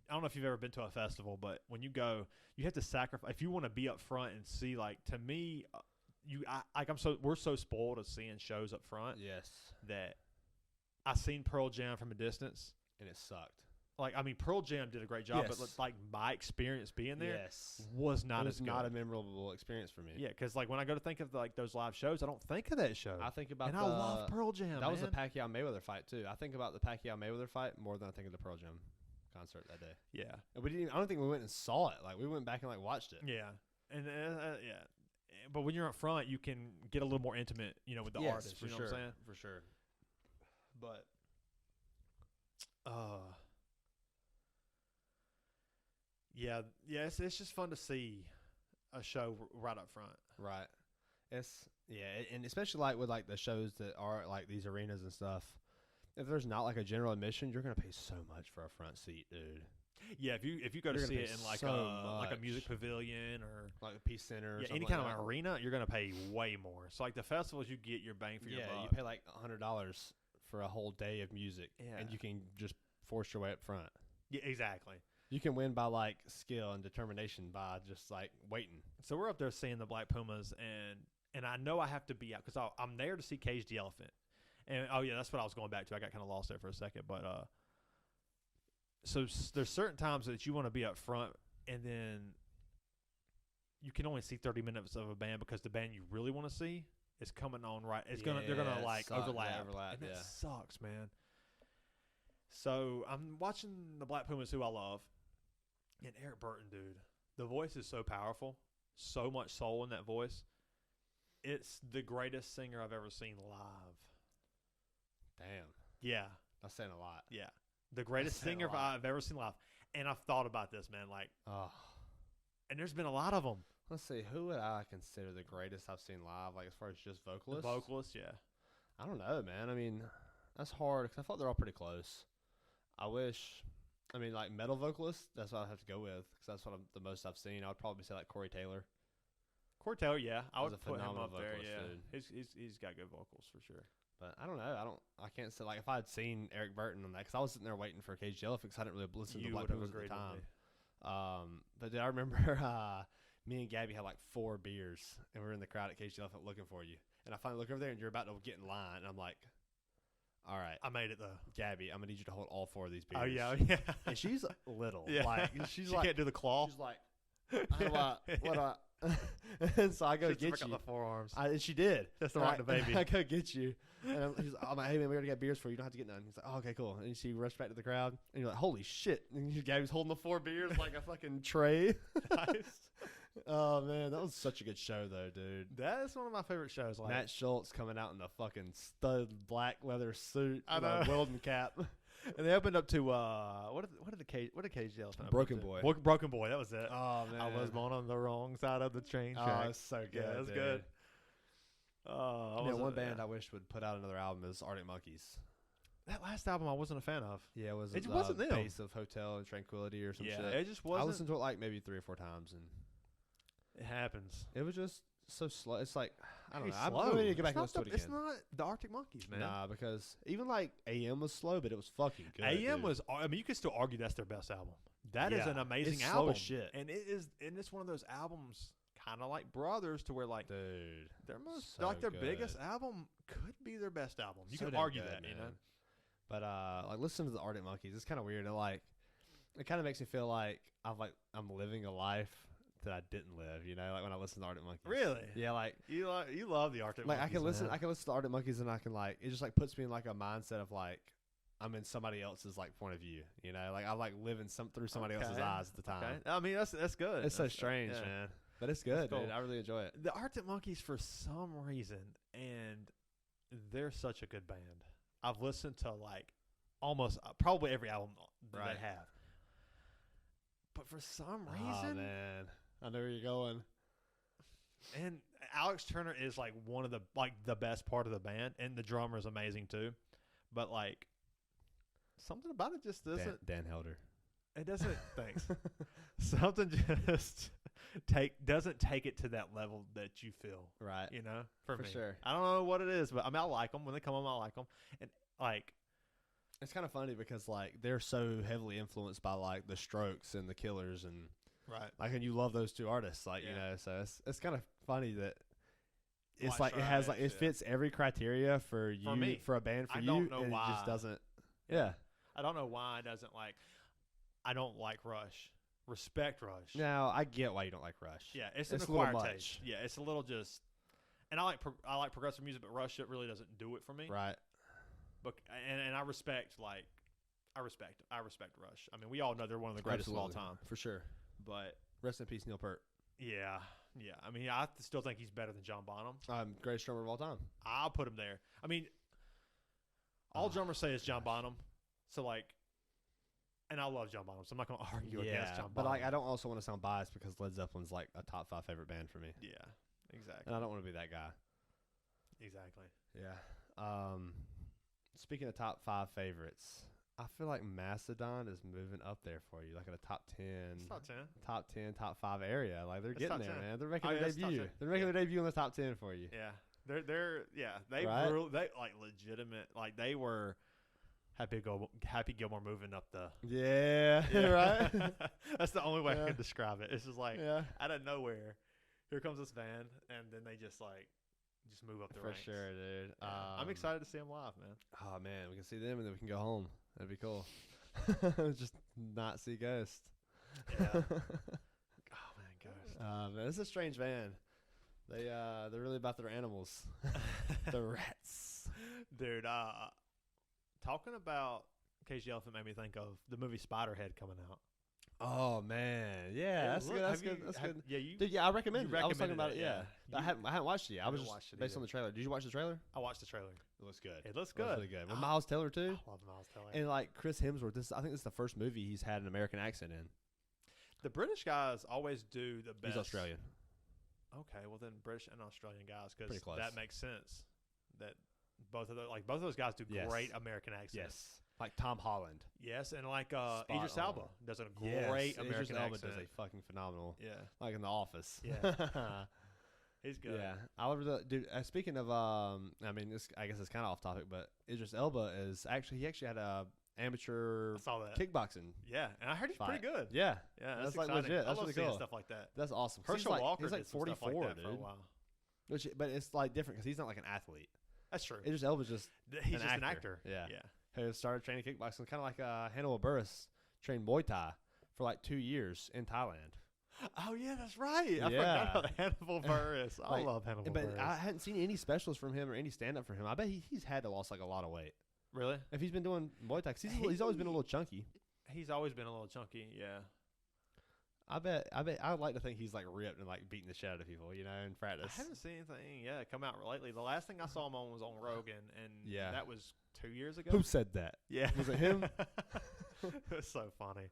I don't know if you've ever been to a festival, but when you go, you have to sacrifice. If you want to be up front and see, like, to me, we're so spoiled of seeing shows up front. Yes. That I seen Pearl Jam from a distance, and it sucked. Like, I mean, Pearl Jam did a great job, but like my experience being there was not as good. Not a memorable experience for me. Yeah, because like when I go to think of like those live shows, I don't think of that show. I think about I love Pearl Jam. That was a Pacquiao Mayweather fight too. I think about the Pacquiao Mayweather fight more than I think of the Pearl Jam concert that day. Yeah, and we didn't. I don't think we went and saw it. Like we went back and like watched it. Yeah, and but when you're up front, you can get a little more intimate, with the artist. For you know sure. What I'm saying? For sure. But yeah, it's just fun to see a show right up front. Right. And especially like with like the shows that are like these arenas and stuff. If there's not like a general admission, you're gonna pay so much for a front seat, dude. Yeah, if you go to see it in like a music pavilion or like a Peace Center, or any kind of arena, you're gonna pay way more. So like the festivals, you get your bang for your buck. Yeah, you pay like $100 for a whole day of music, and you can just force your way up front. Yeah, exactly. You can win by like skill and determination by just like waiting. So we're up there seeing the Black Pumas, and I know I have to be out because I'm there to see Cage the Elephant. And that's what I was going back to. I got kind of lost there for a second, but so there's certain times that you want to be up front, and then you can only see 30 minutes of a band because the band you really want to see is coming on right. They're gonna like overlap. And that sucks, man. So I'm watching the Black Pumas, who I love, and Eric Burton, dude. The voice is so powerful, so much soul in that voice. It's the greatest singer I've ever seen live. Damn. Yeah. That's saying a lot. Yeah. The greatest singer I've ever seen live. And I've thought about this, man. Like, and there's been a lot of them. Let's see. Who would I consider the greatest I've seen live? Like, as far as just vocalists? Vocalists, yeah. I don't know, man. I mean, that's hard because I thought they're all pretty close. Like metal vocalists, that's what I'd have to go with because that's the most I've seen. I would probably say like Corey Taylor. Corey Taylor, yeah. I would put him up there, yeah. Dude. He's got good vocals for sure. But I don't know. I can't say, like, if I had seen Eric Burton on that, because I was sitting there waiting for Cage the Elephant because I didn't really listen to Black Pumas at the time. But I remember me and Gabby had like 4 beers, and we were in the crowd at Cage the Elephant looking for you. And I finally look over there, and you're about to get in line, and I'm like, all right. I made it, though. Gabby, I'm going to need you to hold all 4 of these beers. Oh, yeah. And she's little. Yeah. Like, she can't do the claw. She's like, and so I go get you. The forearms. And she did. That's the right to baby. I go get you. And he's like, hey, man, we got to get beers for you. You don't have to get none. He's like, oh, okay, cool. And she rushed back to the crowd. And you're like, holy shit. And Gabby's holding the 4 beers like a fucking tray. Nice. Oh, man. That was such a good show, though, dude. That is one of my favorite shows. Like Matt Schultz coming out in the fucking stud black leather suit. I know. With a Weldon cap. And they opened up to what did Cage the Elephant? Broken Boy. Broken Boy, that was it. Oh man, I was born on the wrong side of the train track. Oh, it's so good. Yeah, it's good. One band I wish would put out another album is Arctic Monkeys. That last album I wasn't a fan of. Yeah, it wasn't them. Base of Hotel and Tranquility or some shit. Yeah, it just wasn't. I listened to it like maybe 3 or 4 times, and it happens. It was just so slow. It's like I don't know. Slow. I'm ready to get back and listen to it again. It's not the Arctic Monkeys, man. Nah, because even like AM was slow, but it was fucking good. AM was. I mean, you could still argue that's their best album. That is an amazing it's album. Slow as shit. And it is. And it's one of those albums, kind of like Brothers, to where like, dude, their biggest album could be their best album. You could argue that, man. But like listen to the Arctic Monkeys. It's kind of weird. It kind of makes me feel like I'm living a life that I didn't live, like when I listen to Arctic Monkeys. Really? Yeah, like you love the Arctic Monkeys. I can listen to the Arctic Monkeys and I can it just like puts me in like a mindset of like I'm in somebody else's like point of view, like I like living through somebody else's eyes at the time. Okay. I mean that's good. It's so strange, man. But it's good, dude. I really enjoy it. The Arctic Monkeys, for some reason, and they're such a good band. I've listened to like almost probably every album that they have. But for some reason, man, I know where you're going. And Alex Turner is like one of the best part of the band, and the drummer is amazing too. But like something about it just doesn't. Dan Helder. It doesn't. Thanks. Something just doesn't take it to that level that you feel. Right. For me. Sure. I don't know what it is, but I mean, I like them when they come on. I like them, and like. It's kind of funny because like they're so heavily influenced by like the Strokes and the Killers and right, like, and you love those 2 artists, like so it's kind of funny that it's white like it has trash, like it fits every criteria for you me. for a band for I you. don't know and why. It just doesn't. Yeah. I don't know why it doesn't like. I don't like Rush. Respect Rush. Now I get why you don't like Rush. Yeah, it's a an little acquired much. taste. Yeah, it's a little just. And I like progressive music, but Rush it really doesn't do it for me. Right. But and I respect Rush. I mean, we all know they're one of the greatest of all time for sure. But Rest in peace, Neil Peart. yeah. I mean, I still think he's better than John Bonham. Greatest drummer of all time. I'll put him there. I mean, all drummers say is John Bonham. So like, and I love John Bonham, so I'm not gonna argue against John Bonham. But like, I don't also want to sound biased because Led Zeppelin's like a top 5 favorite band for me. Yeah, exactly. And I don't want to be that guy. Exactly. Yeah. Speaking of top 5 favorites, I feel like Mastodon is moving up there for you, like in a top 10, top 10, top 5 area. Like they're getting there, 10. man. They're making their debut. They're making their debut in the top 10 for you. Yeah, they Right? they like legitimate. Like they were Happy Gilmore moving up the. Yeah. Right. That's the only way I can describe it. It's just like out of nowhere, here comes this band, and then they just move up the ranks. For sure, dude. Yeah. I'm excited to see them live, man. Oh man, we can see them and then we can go home. That'd be cool. Just not see Ghost. Yeah. Oh man, Ghost. Man, it's a strange band. They're really about their animals. The rats. Dude, talking about Cage the Elephant made me think of the movie Spiderhead coming out. Oh man, yeah, that's good. That's good. Yeah, dude, I recommend it. I was talking about it. Yeah, I haven't watched it yet. I was just based on the trailer. Did you watch the trailer? I watched the trailer. It looks good. It looks It looks really good. With Miles Teller too. I love Miles Teller. And like Chris Hemsworth. I think this is the first movie he's had an American accent in. The British guys always do the best. He's Australian. Okay, well then British and Australian guys, because Pretty close. that makes sense. That both of those guys do great American accents. Yes. Like Tom Holland. Yes, and like Idris Elba does a great American Idris Elba accent. does a fucking phenomenal. Yeah. Like in The Office. Yeah. He's good. Yeah. I love the dude. Speaking of, I mean, I guess it's kind of off topic, but Idris Elba he actually had a amateur I saw that. kickboxing. Yeah, and I heard he's pretty good. Yeah. Yeah, that's exciting. like legit. That's I love really seeing cool. stuff like that. That's awesome. Herschel Walker he's like did some 44, stuff like that dude. for a while. But it's like different because he's not like an athlete. That's true. Idris Elba's just He's just an actor. Yeah. Yeah. Who started training kickboxing, kind of like Hannibal Buress trained Muay Thai for like 2 years in Thailand. Oh yeah, that's right. I forgot about Hannibal Buress. I love Hannibal Buress. But I hadn't seen any specials from him or any stand up from him. I bet he's had to lost like a lot of weight. Really? If he's been doing Muay Thai, 'cause he's always been a little chunky. He's always been a little chunky. Yeah. I bet I would like to think he's like ripped and like beating the shit out of people, in practice. I haven't seen anything, come out lately. The last thing I saw him on was on Rogan, and that was 2 years ago. Who said that? Yeah. Was it him? It's so funny.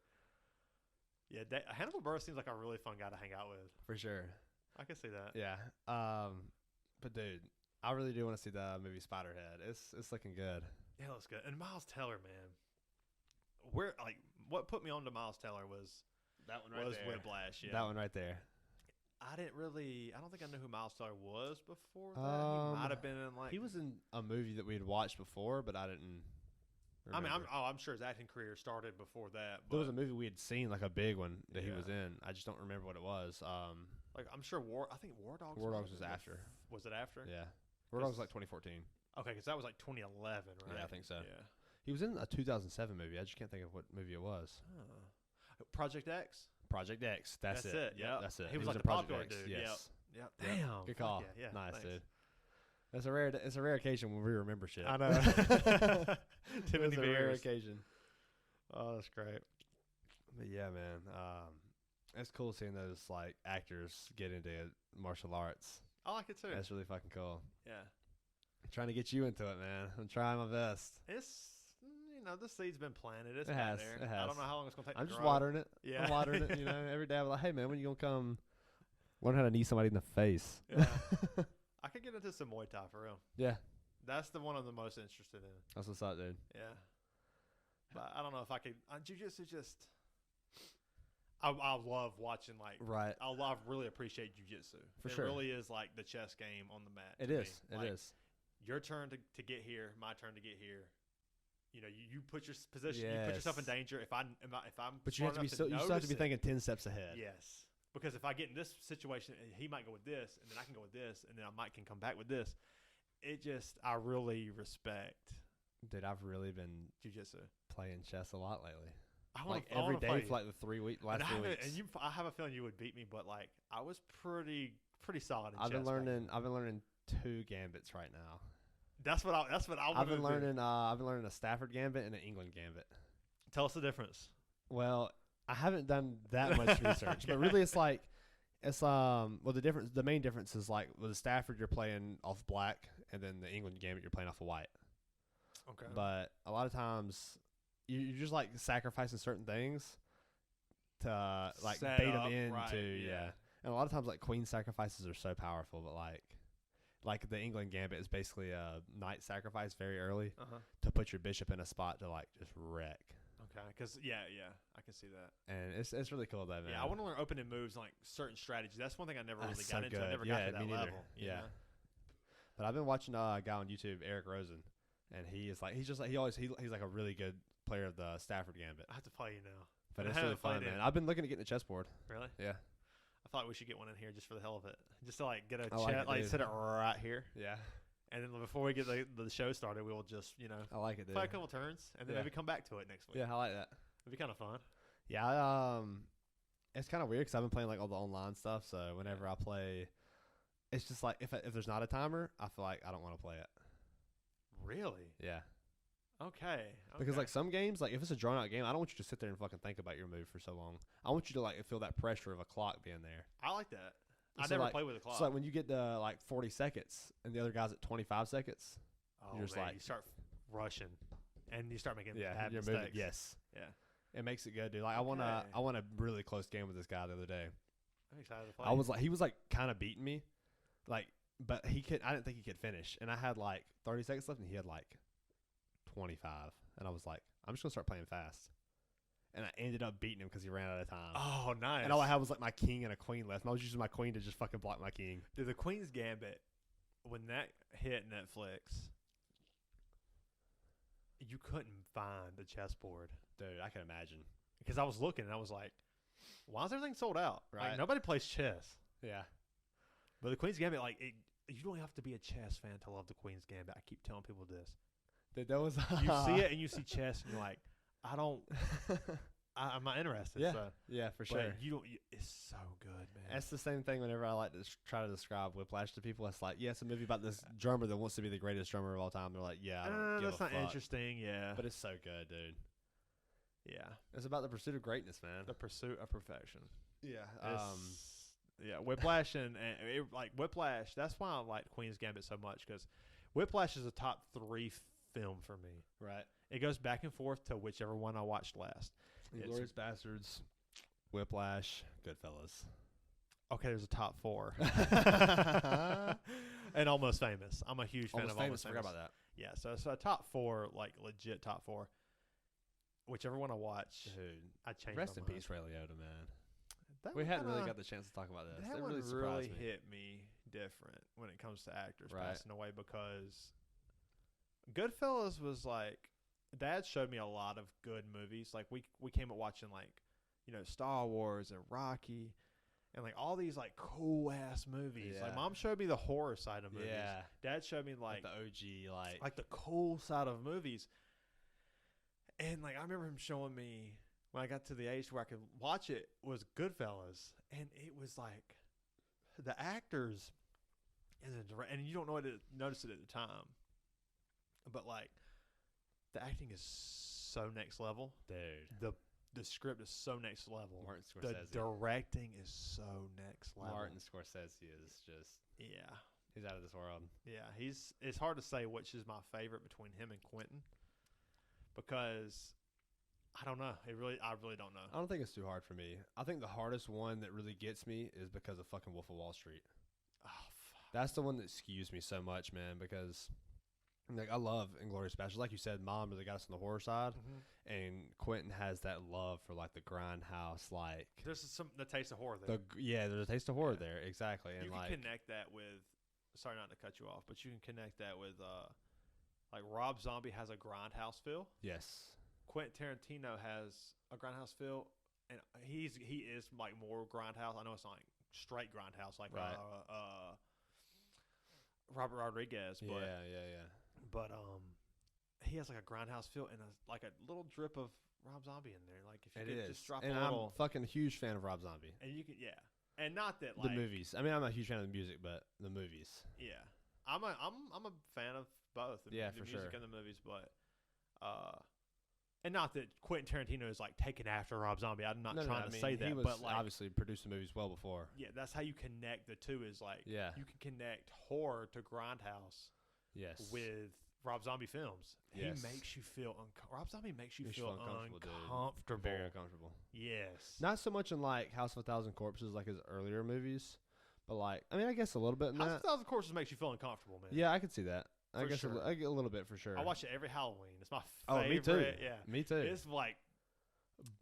Yeah, Hannibal Buress seems like a really fun guy to hang out with. For sure. I can see that. Yeah. But dude, I really do want to see the movie Spiderhead. It's looking good. Yeah, it looks good. And Miles Teller, man. What put me on to Miles Teller was that one right there. Whiplash. Yeah. That one right there. I don't think I knew who Miles Teller was before that. He might have been in he was in a movie that we had watched before, but I didn't remember. I mean, I'm sure his acting career started before that. But there was a movie we had seen, like a big one that he was in. I just don't remember what it was. I'm sure I think War Dogs. War Dogs was after. Was it after? Yeah. War Dogs was like 2014. Okay, because that was like 2011, right? Yeah, I think so. Yeah. He was in a 2007 movie. I just can't think of what movie it was. Project X. Project X. That's it. Yeah, that's it. He was like a the Project popular X. dude. Yes. Yep. Damn. Good call. Yeah. Nice, thanks. dude. It's a rare occasion when we remember shit. I know. Too many It's a rare beers. occasion. Oh, that's great. But yeah, man. It's cool seeing those like actors get into martial arts. I like it too. That's really fucking cool. Yeah. I'm trying to get you into it, man. I'm trying my best. It's the seed's been planted. It's It been has. there. It has. I don't know how long it's gonna take. I'm to just grow. watering it. Yeah. I'm watering it. Every day I'm like, hey man, when you gonna come learn how to knee somebody in the face? Yeah. I could get into some Muay Thai for real. Yeah. That's the one I'm the most interested in. That's what's up, dude. Yeah. But I don't know if I could. Jiu-jitsu just. I love watching Right. I really appreciate jiu-jitsu. For sure. It really is like the chess game on the mat. It is. It is. Your turn to get here, my turn to get here. You put your position. You put yourself in danger. If I'm. But you have to be you still have to be thinking 10 steps ahead. Yes, Because if I get in this situation, he might go with this, and then I can go with this, and then I can come back with this. I really respect. Dude, I've really been Jiu-jitsu. Playing chess a lot lately. I Every day play. for like the last 3 weeks. And I have a feeling you would beat me, but like I was pretty solid in chess. I've been learning 2 gambits right now. That's what I I've been learning a Stafford gambit and an England gambit. Tell us the difference. Well, I haven't done that much research, but really the main difference is like with the Stafford you're playing off black, and then the England gambit you're playing off of white. Okay. But a lot of times you're just like sacrificing certain things to like Set bait up, them into right, yeah. And a lot of times like queen sacrifices are so powerful, but like the England gambit is basically a knight sacrifice very early to put your bishop in a spot to like just wreck. Okay, because I can see that. And it's really cool though, man. Yeah, I want to learn opening moves and like certain strategies. That's one thing I never really got into. Good. I never got to that me level. Yeah. Know? But I've been watching a guy on YouTube, Eric Rosen, and he's like a really good player of the Stafford gambit. I have to play you now. But it's really fun, man. I've been looking at getting a chessboard. Really? Yeah. I thought we should get one in here just for the hell of it, just to like get a chat, like sit it right here. Yeah. And then before we get the show started, we will just I like it, dude. play a couple turns, and then maybe come back to it next week. Yeah, I like that. It'd be kind of fun. Yeah, it's kind of weird because I've been playing like all the online stuff. So whenever I play, it's just like if there's not a timer, I feel like I don't want to play it. Really? Yeah. Okay. Because like some games, like if it's a drawn out game, I don't want you to sit there and fucking think about your move for so long. I want you to like feel that pressure of a clock being there. I like that. I never play with a clock. So like when you get to like 40 seconds and the other guy's at 25 seconds, you're just like you start rushing and you start making bad you're mistakes. moving. Yes. Yeah. It makes it good, dude. Like I won a really close game with this guy the other day. I'm excited to play. He was like kind of beating me, like, but I didn't think he could finish, and I had like 30 seconds left, and he had like 25, and I was like, I'm just gonna start playing fast, and I ended up beating him because he ran out of time. Oh, nice! And all I had was like my king and a queen left, and I was using my queen to just fucking block my king. Dude, the Queen's Gambit, when that hit Netflix, you couldn't find the chessboard. Dude, I can imagine. Because I was looking and I was like, why is everything sold out? Right. Like, nobody plays chess. Yeah. But the Queen's Gambit, you don't have to be a chess fan to love the Queen's Gambit. I keep telling people this. Dude, that was you see it and you see chess and you're like, I'm not interested. Yeah, so. Yeah, for sure. It's so good, man. That's the same thing whenever I like to try to describe Whiplash to people. It's like, yeah, it's a movie about this drummer that wants to be the greatest drummer of all time. They're like, yeah, I don't give that's a not fuck. Interesting, yeah. But it's so good, dude. Yeah. It's about the pursuit of greatness, man. The pursuit of perfection. Yeah. Yeah, Whiplash Whiplash, that's why I like Queen's Gambit so much, because Whiplash is a top 3 film for me. Right. It goes back and forth to whichever one I watched last. Inglourious Bastards, Whiplash, Goodfellas. Okay, there's a top 4. And Almost Famous. I'm a huge fan of Almost Famous. Forgot about that. Yeah, so a top 4, like legit top 4. Whichever one I watch, dude, I changed. Rest in my mind. peace, Ray Liotta, man. We hadn't really got the chance to talk about this. That really surprised me. hit me different when it comes to actors right. passing away, because Goodfellas was like, Dad showed me a lot of good movies. Like we came up watching like, Star Wars and Rocky, and like all these like cool ass movies. Yeah. Like Mom showed me the horror side of movies. Yeah. Dad showed me like the OG, like the cool side of movies. And like I remember him showing me when I got to the age where I could watch it was Goodfellas, and it was like the actors and you don't notice it at the time, but like the acting is so next level, dude. The script is so next level. Martin Scorsese. The directing is so next level. Martin Scorsese is just he's out of this world. Yeah, it's hard to say which is my favorite between him and Quentin, because I don't know. I really don't know. I don't think it's too hard for me. I think the hardest one that really gets me is because of fucking Wolf of Wall Street. Oh, fuck. That's the one that skews me so much, man, because like I love Inglourious Basterds. Like you said, Mom really got us on the horror side, and Quentin has that love for like the grindhouse. Like there's the taste of horror there. There's a taste of horror there, exactly. And you can connect that with. Sorry not to cut you off, but you can connect that with like Rob Zombie has a grindhouse feel. Yes. Quentin Tarantino has a grindhouse feel, and he is like more grindhouse. I know it's not like straight grindhouse like Right. Robert Rodriguez, but Yeah. but he has like a grindhouse feel and like a little drip of Rob Zombie in there. Like if you could just drop and a little, I'm fucking huge fan of Rob Zombie. and you can and not that The like movies. I mean, I'm a huge fan of the music, but the movies. yeah. I'm a fan of both. The Yeah, the for music sure. and the movies, but and not that Quentin Tarantino is like taking after Rob Zombie. I'm not trying to say that, he was but like obviously producing movies well before. yeah, that's how you connect the two. Is like Yeah. you can connect horror to grindhouse Yes. with Rob Zombie films. Yes. He makes you feel Rob Zombie makes you Makes you feel feel uncomfortable, dude. uncomfortable. Very uncomfortable. Yes. Not so much in like House of a Thousand Corpses, like his earlier movies, but like I mean, I guess a little bit in House that. of Thousand Corpses makes you feel uncomfortable, man. Yeah, I could see that. I For guess sure. I get a little bit for sure. I watch it every Halloween. It's my Oh, favorite. me too. Yeah. Me too. It's like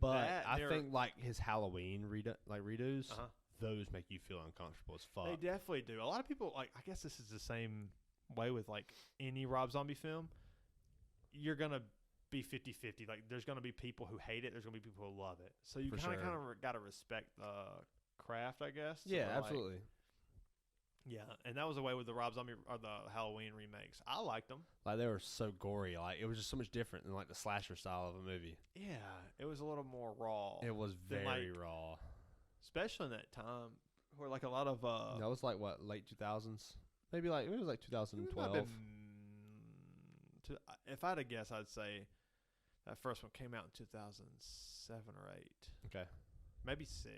But that, I they're- think like his Halloween redos, uh-huh. those make you feel uncomfortable as fuck. They definitely do. A lot of people like. I guess this is the same way with like any Rob Zombie film. You're gonna be 50-50. Like, there's gonna be people who hate it. There's gonna be people who love it. So you For kind sure. of gotta respect the craft, I guess. So, Yeah, like, absolutely. Yeah, and that was the way with the Rob Zombie or the Halloween remakes. I liked them. Like they were so gory. Like it was just so much different than like the slasher style of a movie. Yeah, it was a little more raw. It was Then, very like, raw. Especially in that time where like a lot of That was like what, late 2000s? Maybe like it was like it might have 2012. been if I had to guess, I'd say that first one came out in 2007 or 8. Okay. Maybe 6.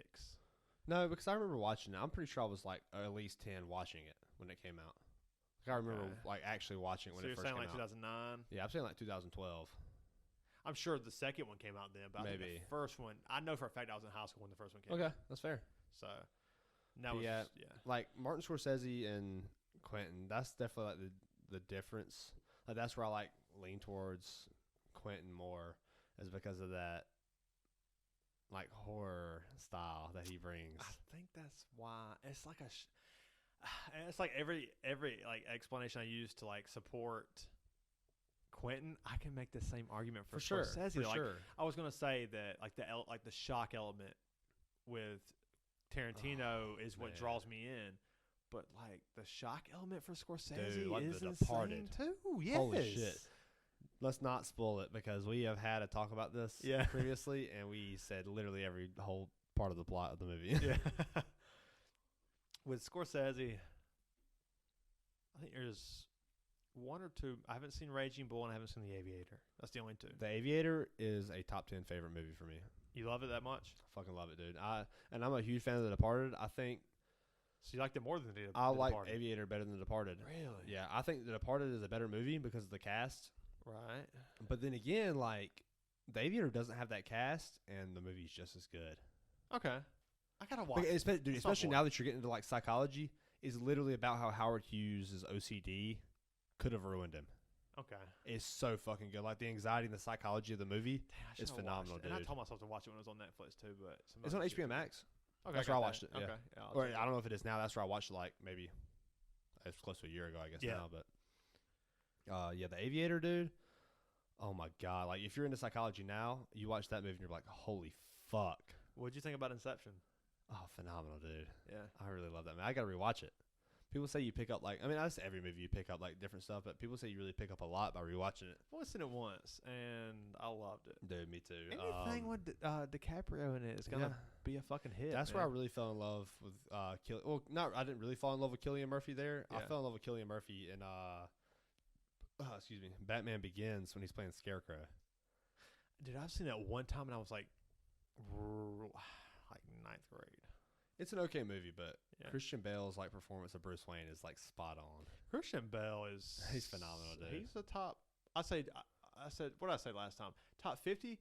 No, because I remember watching it. I'm pretty sure I was like at least 10 watching it when it came out. Like I remember Okay. like actually watching it when So it you're first saying came like out. 2009? Yeah, I'm saying like 2012. I'm sure the second one came out then, but I think Maybe. the first one, I know for a fact I was in high school when the first one came Okay, out. that's fair. So that was yeah. yeah. Like Martin Scorsese and Quentin, that's definitely like the difference. Like that's where I like lean towards Quentin more, is because of that like horror style that he brings. I think that's why it's like it's like every like explanation I use to like support Quentin, I can make the same argument for sure, Scorsese. for Like, sure. I was gonna say that like the shock element with Tarantino is what man. draws me in, but like the shock element for Scorsese Dude, like is The insane Departed. too. Yes. Holy shit. Let's not spoil it because we have had a talk about this Yeah. previously, and we said literally every whole part of the plot of the movie. Yeah. With Scorsese, I think there's one or two. I haven't seen Raging Bull and I haven't seen The Aviator. That's the only two. The Aviator is a top 10 favorite movie for me. You love it that much? I fucking love it, dude. And I'm a huge fan of The Departed. I think So you liked it more than the I like Departed. Aviator better than The Departed. Really? Yeah, I think The Departed is a better movie because of the cast. Right. But then again, like, The Aviator doesn't have that cast, and the movie's just as good. Okay. I gotta watch. Like, it. dude, It's not especially boring. now that you're getting into, like, psychology, is literally about how Howard Hughes' OCD could have ruined him. Okay. It's so fucking good. Like, the anxiety and the psychology of the movie. Damn, I It's should've phenomenal, watched it. And I dude. told myself to watch it when it was on Netflix too, but It's on HBO Max. Okay, That's got where I that. watched it, yeah. Okay. Yeah, I'll Or check it I out. don't know if it is now. That's where I watched it, like, maybe it's close to a year ago, I guess, Yeah. now. But, yeah, The Aviator, dude. Oh, my God. Like, if you're into psychology now, you watch that movie and you're like, holy fuck. What'd you think about Inception? Oh, phenomenal, dude. Yeah. I really love that, man. I got to rewatch it. People say you pick up, like, I mean, that's every movie you pick up, like, different stuff, but people say you really pick up a lot by rewatching it. I've only seen it once, and I loved it. Dude, me too. Anything with DiCaprio in it is gonna yeah. be a fucking hit. That's man. where I really fell in love with Well, not I didn't really fall in love with Cillian Murphy there. I Yeah. fell in love with Cillian Murphy in excuse me, Batman Begins when he's playing Scarecrow. Dude, I've seen that one time, and I was like ninth grade. It's an okay movie, but Yeah. Christian Bale's like performance of Bruce Wayne is like spot on. Christian Bale is He's phenomenal, dude. He's the top. I said what did I say last time? Top 50.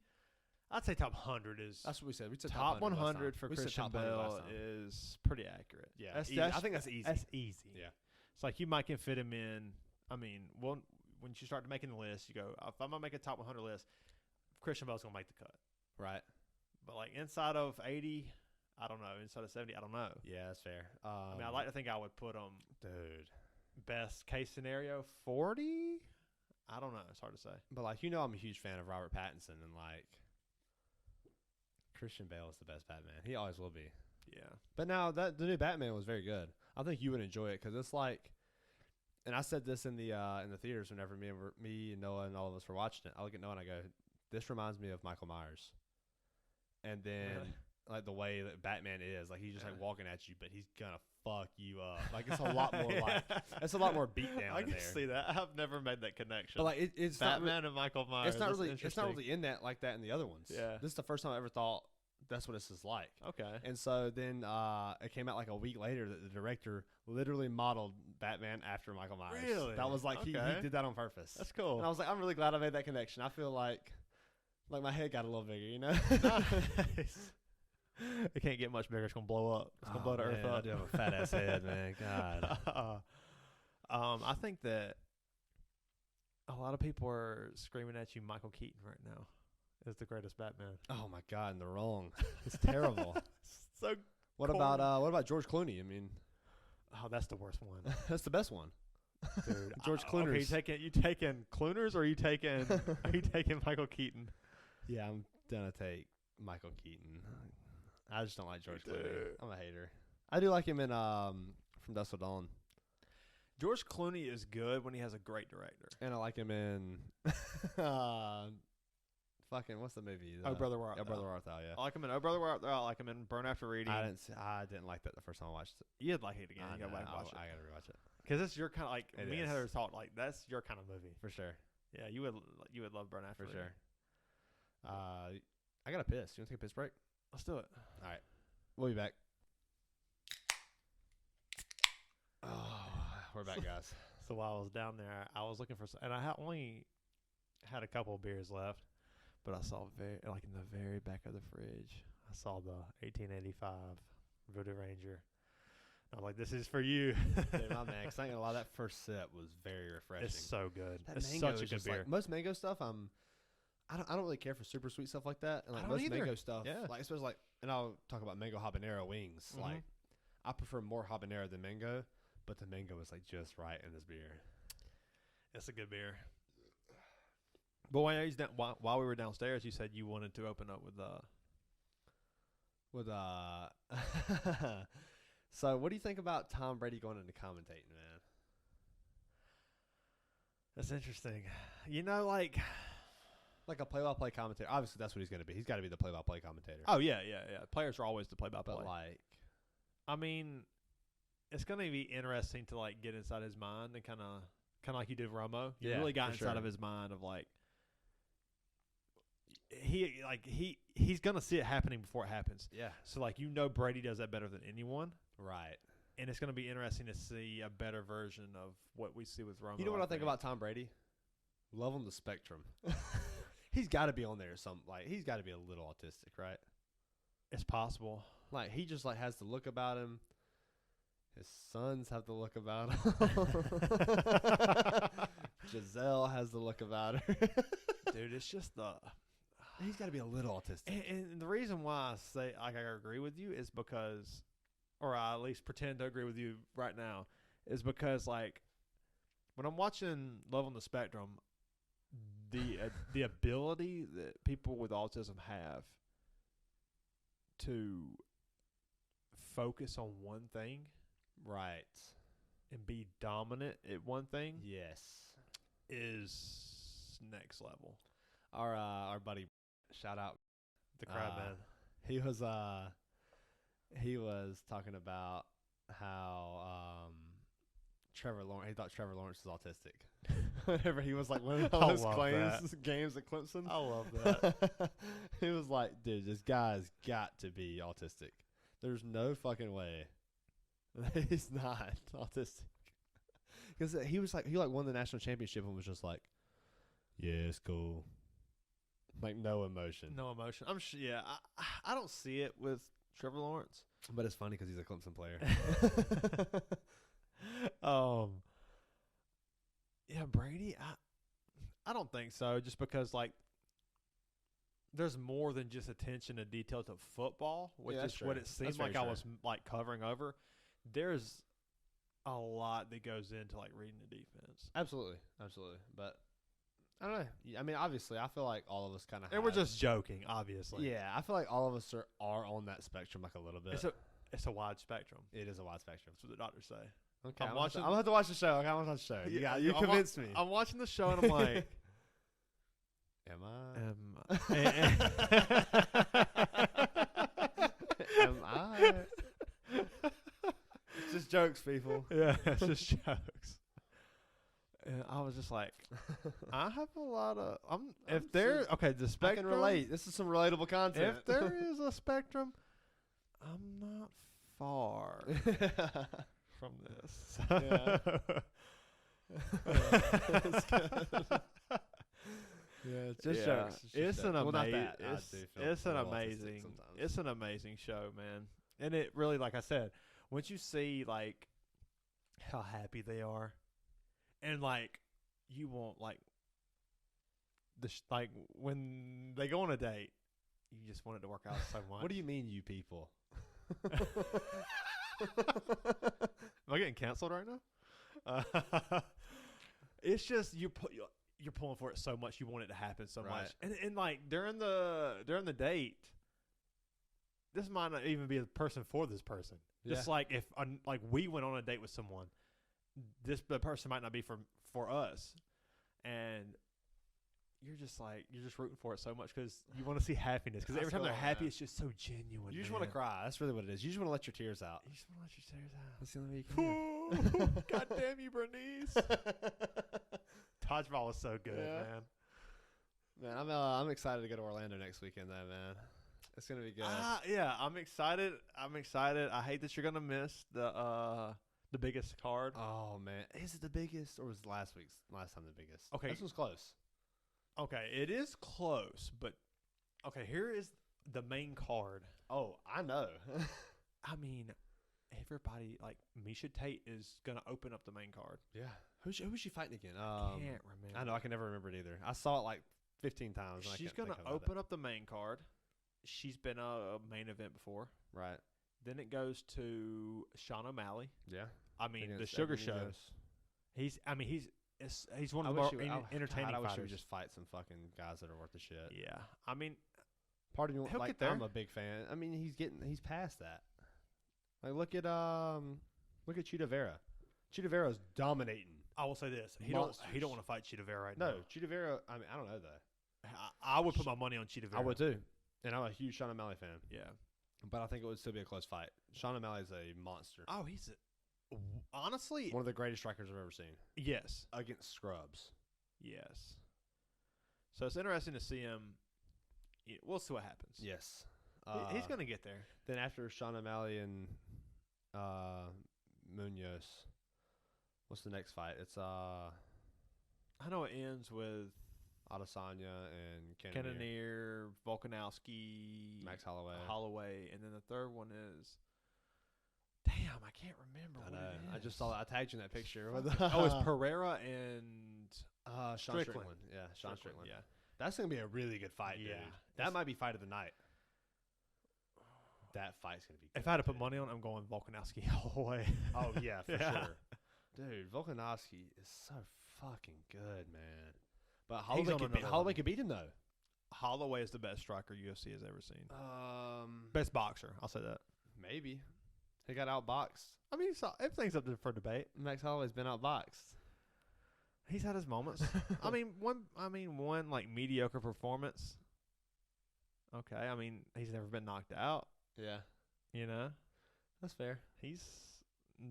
I'd say top 100 is That's what we said. We said top 100 last 100 time. for We said Christian top 100 last Bale time. is pretty accurate. Yeah, that's, easy. I think that's easy. That's easy. Yeah. It's like you might can fit him in. I mean, when you start making the list, you go, if I'm gonna make a top 100 list, Christian Bale's gonna make the cut. Right. But like inside of 80, I don't know. Inside of 70, I don't know. Yeah, that's fair. I mean, I like to think I would put him dude. best case scenario 40. I don't know. It's hard to say. But like I'm a huge fan of Robert Pattinson, and like Christian Bale is the best Batman. He always will be. Yeah. But now the new Batman was very good. I think you would enjoy it because it's like, and I said this in the theaters whenever me and Noah and all of us were watching it. I look at Noah and I go, "This reminds me of Michael Myers." And then like the way that Batman is, like he's just like walking at you, but he's gonna fuck you up. Like it's a lot more it's a lot more beat down. I can see that. I've never made that connection. But like it's Batman and Michael Myers. It's not really in that like that in the other ones. Yeah. This is the first time I ever thought that's what this is like. Okay. And so then it came out like a week later that the director literally modeled Batman after Michael Myers. Really? That was like he did that on purpose. That's cool. And I was like, I'm really glad I made that connection. I feel like my head got a little bigger, you know? Nice. It can't get much bigger. It's gonna blow up. It's gonna blow the earth up. I do have a fat ass head, man. God. I think that a lot of people are screaming at you, Michael Keaton, right now is the greatest Batman. Oh my God, and they're wrong. It's terrible. So what about George Clooney? I mean, that's the worst one. That's the best one, dude. George Clooney. Okay, you taking Clooners or are you taking Michael Keaton? Yeah, I'm gonna take Michael Keaton. I just don't like George Clooney. I'm a hater. I do like him in From Dusk Till Dawn. George Clooney is good when he has a great director. And I like him in fucking what's the movie? Oh Brother Where Art Thou. Thou. Brother Where Art Thou, yeah. I like him in Oh Brother Where Art Thou. I like him in Burn After Reading. I didn't like that the first time I watched it. You'd like it again. You gotta watch it. I gotta rewatch it. Because it's your kind of like It me and is. Heather talked like that's your kind of movie For sure. Yeah, you would love Burn After For Reading. sure. I got a piss. You want to take a piss break? Let's do it. All right. We'll be back. Oh, we're back, guys. So while I was down there, I was looking for and I only had a couple of beers left, but I saw in the very back of the fridge, I saw the 1885 Voodoo Ranger. I'm like, this is for you. Dude, my man, 'cause I ain't gonna lie, that first sip was very refreshing. It's so good. It's mango such a is good just beer. like, most mango stuff, I don't really care for super sweet stuff like that. And like I don't most either. mango stuff, Yeah. like especially like, and I'll talk about mango habanero wings. Mhm. Like, I prefer more habanero than mango, but the mango is like just right in this beer. It's a good beer. But while we were downstairs, you said you wanted to open up with So what do you think about Tom Brady going into commentating, man? That's interesting. You know, like a play-by-play commentator. Obviously, that's what he's going to be. He's got to be the play-by-play commentator. oh yeah. Players are always the play-by-play. But like, I mean, it's going to be interesting to like get inside his mind and kind of like you did Romo. You really got inside of his mind of like he's going to see it happening before it happens. yeah, So like Brady does that better than anyone, right. and it's going to be interesting to see a better version of what we see with Romo. You know what I think about Tom Brady? Love on the spectrum. He's got to be on there he's got to be a little autistic, right? It's possible. Like he just like has the look about him. His sons have the look about him. Giselle has the look about her. Dude, it's just He's got to be a little autistic. and the reason why I say I agree with you is because, or I at least pretend to agree with you right now, is because like when I'm watching Love on the Spectrum, the ability that people with autism have to focus on one thing, Right. and be dominant at one thing, Yes. is next level. Our buddy, shout out The crowd man. He was talking about how Trevor Lawrence. He thought Trevor Lawrence was autistic. Whenever he was like winning all his games at Clemson, I love that. he was like, "Dude, this guy's got to be autistic. There's no fucking way that he's not autistic." Because he won the national championship and was just like, "Yeah, it's cool." Like no emotion. No emotion. I'm sure. Yeah, I don't see it with Trevor Lawrence. But it's funny because he's a Clemson player. Yeah, Brady. I don't think so. Just because like there's more than just attention to detail to football, which is what it seemed like I was like covering over. There's a lot that goes into like reading the defense. Absolutely. But I don't know. I mean, obviously, I feel like all of us kind of. And we're just joking, obviously. Yeah, I feel like all of us are on that spectrum like a little bit. It's a wide spectrum. It is a wide spectrum. That's what the doctors say. Okay, I'm gonna have to watch the show. Okay, I'm gonna watch the show. You convinced me. I'm watching the show and I'm like, am I? Am I? It's just jokes, people. Yeah, it's just jokes. And I was just like, I have a lot of. The spectrum. I can relate. This is some relatable content. If there is a spectrum, I'm not far from this. Yeah. Yeah, it's just jokes. It's an amazing. It's an amazing show, man. And it really, like I said, once you see like how happy they are, and like you want like like when they go on a date, you just want it to work out so much. What do you mean, you people? Am I getting canceled right now? It's just you're pulling for it so much. You want it to happen so much, and like during the date, this might not even be a person for this person. Yeah. Just like if like we went on a date with someone, the person might not be for us, and you're just rooting for it so much because you want to see happiness. Because every time they're happy, it's just so genuine. You just want to cry. That's really what it is. You just want to let your tears out. You just want to let your tears out. That's the only way you can. God damn you, Bernice. Dodgeball was so good, man. Man, I'm excited to go to Orlando next weekend, though, man. It's gonna be good. Yeah, I'm excited. I hate that you're gonna miss the biggest card. Oh man, is it the biggest or was last time the biggest? Okay, this one's close. Okay, it is close, but okay, here is the main card. Oh, I know. I mean, everybody like Misha Tate is gonna open up the main card. Yeah. Who was she fighting again? I can't remember. I know. I can never remember it either. I saw it like 15 times. She's gonna open up the main card. She's been a main event before. Right. Then it goes to Shawn O'Malley. Yeah. I mean, the Sugar Show. He's one of the more entertaining fighters. I wish he would just fight some fucking guys that are worth the shit. Yeah. I mean, part of me, he'll like, get there. I'm a big fan. I mean, he's past that. Like, look at Chita Vera. Chita Vera's dominating. I will say this: he don't want to fight Chita Vera right now. No, Chita Vera. I mean, I don't know though. I would put my money on Chita Vera. I would too, and I'm a huge Shawn O'Malley fan. Yeah, but I think it would still be a close fight. Shawn O'Malley is a monster. Oh, he's honestly one of the greatest strikers I've ever seen. Yes, against scrubs. Yes. So it's interesting to see him. We'll see what happens. Yes, he's gonna get there. Then after Shawn O'Malley and Munoz. What's the next fight? It's I know it ends with Adesanya and Cannonier, Volkanovski, Max Holloway, and then the third one is damn, I can't remember. I know. I just saw that. I tagged you in that picture. It's Pereira and Shawn Strickland. Yeah, Shawn Strickland. Yeah, that's gonna be a really good fight, dude. That might be fight of the night. That fight's gonna be good. If I had to put money on it, I'm going Volkanovski Holloway. Oh yeah, for sure. Dude, Volkanovski is so fucking good, man. But Holloway could beat him though. Holloway is the best striker UFC has ever seen. Best boxer, I'll say that. Maybe. He got outboxed. I mean, everything's up for debate. Max Holloway's been outboxed. He's had his moments. one like mediocre performance. Okay, I mean, he's never been knocked out. Yeah. You know? That's fair. He's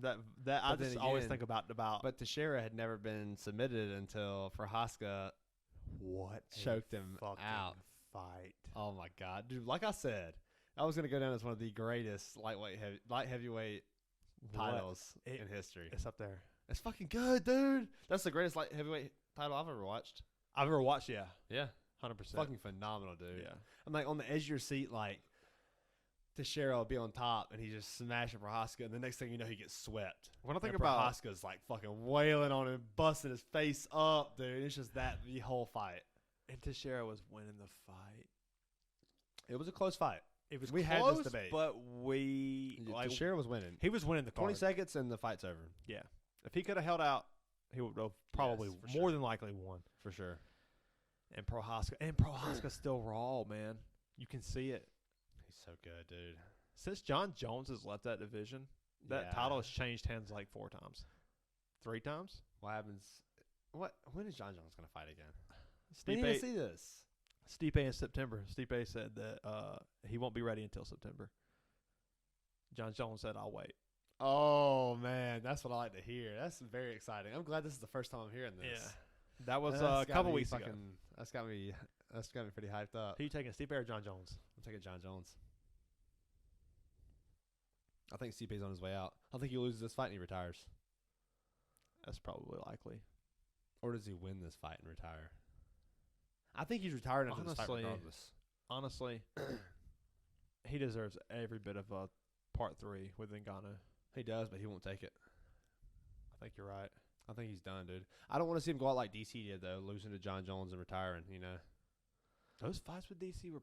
that I just always think about. But Teixeira had never been submitted until Prohaska choked him out. Fight. Oh my god, dude! Like I said, I was gonna go down as one of the greatest light heavyweight titles in history. It's up there. It's fucking good, dude. That's the greatest light heavyweight title I've ever watched. Yeah. Yeah. 100%. Fucking phenomenal, dude. Yeah. I'm like on the edge of your seat, like. Teixeira will be on top, and he just smashing Prohaska, and the next thing you know, he gets swept. When I think about Prohaska's like fucking wailing on him, busting his face up, dude. It's just the whole fight. And Teixeira was winning the fight. It was a close fight. We had this debate, but Teixeira was winning. He was winning the card. 20 seconds, and the fight's over. Yeah, if he could have held out, he would have probably more than likely won for sure. And Prohaska's still raw, man. You can see it. He's so good, dude. Since John Jones has left that division, that title has changed hands like 4 times. 3 times? What happens? When is John Jones going to fight again? Stipe, We need to see this. Stipe in September. Stipe said that he won't be ready until September. John Jones said, I'll wait. Oh, man. That's what I like to hear. That's very exciting. I'm glad this is the first time I'm hearing this. Yeah. That was a couple weeks ago. That's got me pretty hyped up. Who you taking, Stipe or John Jones? I'm taking John Jones. I think Stipe's on his way out. I think he loses this fight and he retires. That's probably likely. Or does he win this fight and retire? I think he's retired after this fight regardless. Honestly, he deserves every bit of a part 3 with Ngannou. He does, but he won't take it. I think you're right. I think he's done, dude. I don't want to see him go out like DC did, though, losing to John Jones and retiring, you know. Those fights with DC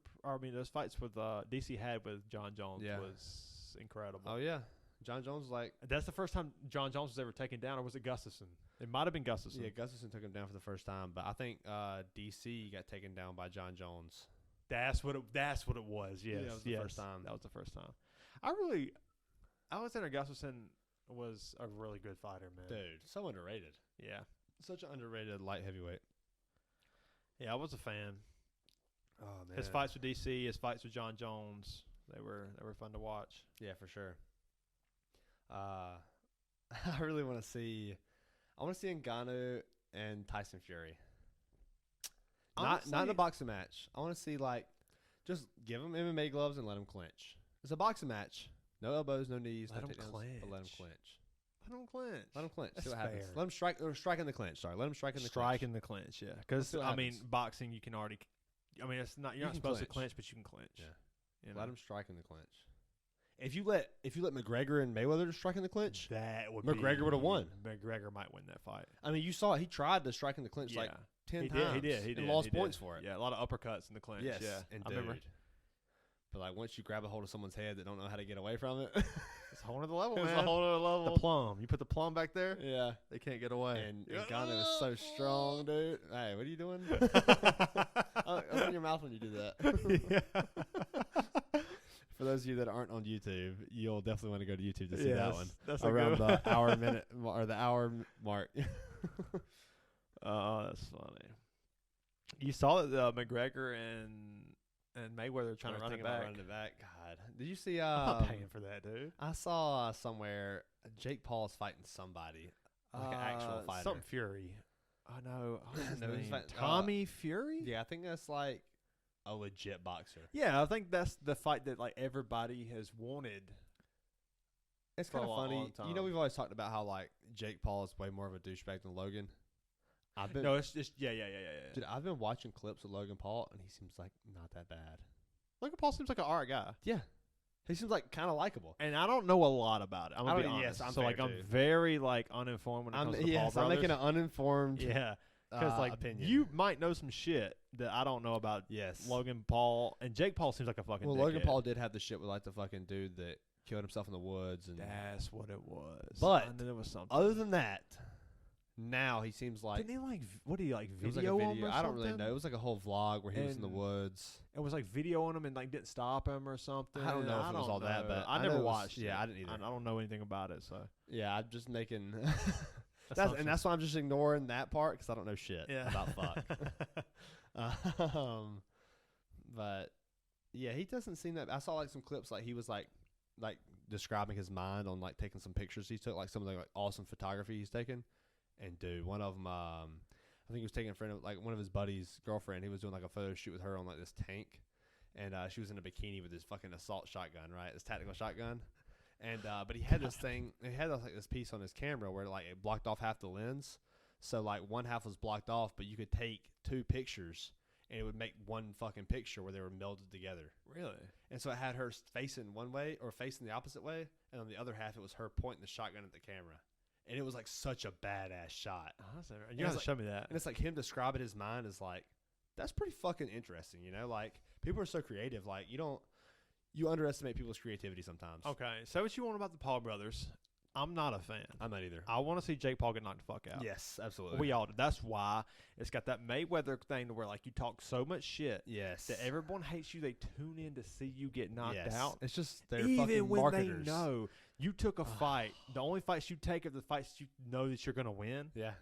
those fights with DC had with John Jones was incredible. Oh, yeah. John Jones was like... That's the first time John Jones was ever taken down, or was it Gustafsson? It might have been Gustafsson. Yeah, Gustafsson took him down for the first time, but I think DC got taken down by John Jones. That's what it was, yes. Yeah, that was the first time. That was the first time. Alexander Gustafsson was a really good fighter, man. Dude, so underrated. Yeah. Such an underrated light heavyweight. Yeah, I was a fan. Oh, man. His fights with DC, his fights with John Jones, they were fun to watch. Yeah, for sure. I really want to see... I want to see Ngannou and Tyson Fury. Not in a boxing match. I want to see, like, just give him MMA gloves and let him clinch. It's a boxing match. No elbows, no knees, let no him takedowns, clinch. But let him clinch. Let him clinch. Let him clinch. That's see what happens. fair. Let him strike. Or strike in the clinch. Sorry. Let him strike in the Strike clinch. in the clinch, yeah. Because, I mean, boxing, you can already... I mean, it's not. You're not supposed to clinch, but you can clinch. Yeah. You know? Let him strike in the clinch. If you let McGregor and Mayweather strike in the clinch, McGregor would have won. McGregor might win that fight. I mean, you saw it. He tried to strike in the clinch like 10 times. He did. And lost points for it. Yeah, a lot of uppercuts in the clinch. Yes. Yeah, And I remember. But like once you grab a hold of someone's head that don't know how to get away from it, it's a whole other level, man. It's a whole other level. The plum. You put the plum back there. Yeah. They can't get away. And Ngannou is so strong, dude. Hey, what are you doing? Open your mouth when you do that. For those of you that aren't on YouTube, you'll definitely want to go to YouTube to see that one. That's around the hour minute or the hour mark. Oh, that's funny. You saw that McGregor and Mayweather are trying to run it back. Running it back. God, did you see? I'm not paying for that, dude. I saw somewhere Jake Paul's fighting somebody, like an actual fighter. Something Fury. I know. No, he's fighting, Tommy Fury. Yeah, I think that's like a legit boxer. Yeah, I think that's the fight that like everybody has wanted. It's kind of funny. You know, we've always talked about how like Jake Paul is way more of a douchebag than Logan. No, it's just yeah. Dude, I've been watching clips of Logan Paul, and he seems like not that bad. Logan Paul seems like an alright guy. Yeah, he seems like kind of likable. And I don't know a lot about it. I'm gonna be honest. Yes, I'm very like uninformed when it comes to the Paul brothers. I'm making an uninformed. Yeah, because like opinion. you might know some shit that I don't know about. Yes, Logan Paul and Jake Paul seems like a fucking. Well, dickhead. Logan Paul did have the shit with like the fucking dude that killed himself in the woods, and that's what it was. But and then there was something. Other than that. Now he seems like... Didn't he like... What do you like? Video? Video him or I don't something? really know. It was like a whole vlog where he was in the woods. It was like videoing him and like didn't stop him or something. I don't know if it was all that, but I never watched it. Yeah, I didn't either. I don't know anything about it, so... Yeah, I'm just making... that's why I'm just ignoring that part because I don't know shit about fuck. But yeah, he doesn't seem that... I saw like some clips like he was like describing his mind on like taking some pictures he took, like some of the like awesome photography he's taken. And dude, one of them, I think he was taking a friend of like one of his buddies' girlfriend. He was doing like a photo shoot with her on like this tank, and she was in a bikini with his fucking assault shotgun, right? This tactical shotgun, and but he had this thing. He had like this piece on his camera where like it blocked off half the lens, so like one half was blocked off, but you could take 2 pictures and it would make one fucking picture where they were melded together. Really? And so it had her facing one way or facing the opposite way, and on the other half it was her pointing the shotgun at the camera. And it was like such a badass shot. You have to show me that. And it's like him describing his mind is like, that's pretty fucking interesting, you know? Like, people are so creative. Like, you underestimate people's creativity sometimes. Okay, so what you want about the Paul brothers? I'm not a fan. I'm not either. I want to see Jake Paul get knocked the fuck out. Yes, absolutely. We all do. That's why it's got that Mayweather thing to where like you talk so much shit Yes. that everyone hates you. They tune in to see you get knocked out. It's just they're Even fucking when marketers. they know you took a fight. The only fights you take are the fights you know that you're gonna win. Yeah.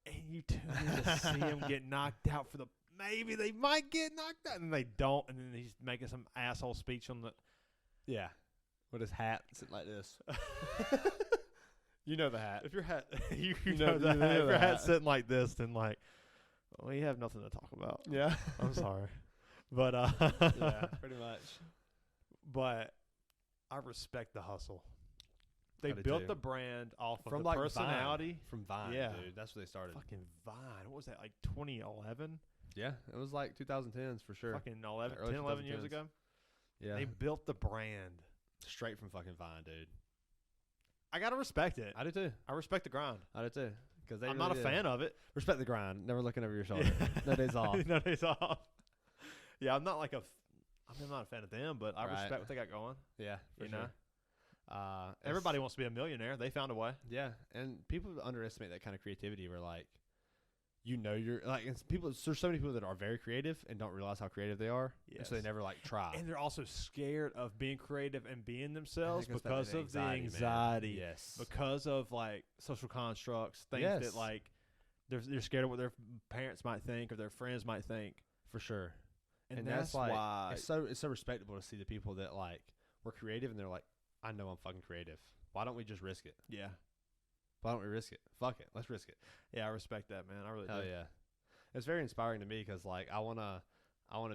And you tune in to see him get knocked out for the maybe they might get knocked out and they don't, and then he's making some asshole speech on the Yeah. With his hat sitting like this. You know the hat. if your hat you know know the- that you know if the your hat. hat's sitting like this, then like well, you have nothing to talk about. Yeah. I'm sorry. But Yeah, pretty much. but I respect the hustle. They I do built too. the brand off of From the like personality. From Vine, Yeah. dude. That's where they started. Fucking Vine. What was that, like 2011? Yeah, it was like 2010s for sure. Fucking 11, Early 10, 11 years 2010s. ago. Yeah. They built the brand. Straight from fucking Vine, dude. I got to respect it. I do too. I respect the grind. I do too. Because I'm not a fan of it. Respect the grind. Never looking over your shoulder. No days off. No days off. Yeah, I'm not like I'm not a fan of them, but I Right. respect what they got going. Yeah, for You sure. know? It's- Everybody wants to be a millionaire. They found a way. Yeah, and people underestimate that kind of creativity. Where like, you're like, there's so many people that are very creative and don't realize how creative they are. And so they Yes. never like try. And they're also scared of being creative and being themselves That goes back to because of the man. anxiety. Yes. Because of like social constructs, things Yes. that like they're scared of what their parents might think or their friends might think. For sure. And that's that's like why it's so respectable to see the people that like were creative and they're like, I know I'm fucking creative. Why don't we just risk it? yeah. Why don't we risk it? Fuck it. Let's risk it. Yeah, I respect that, man. I really Hell do. yeah. It's very inspiring to me because like I wanna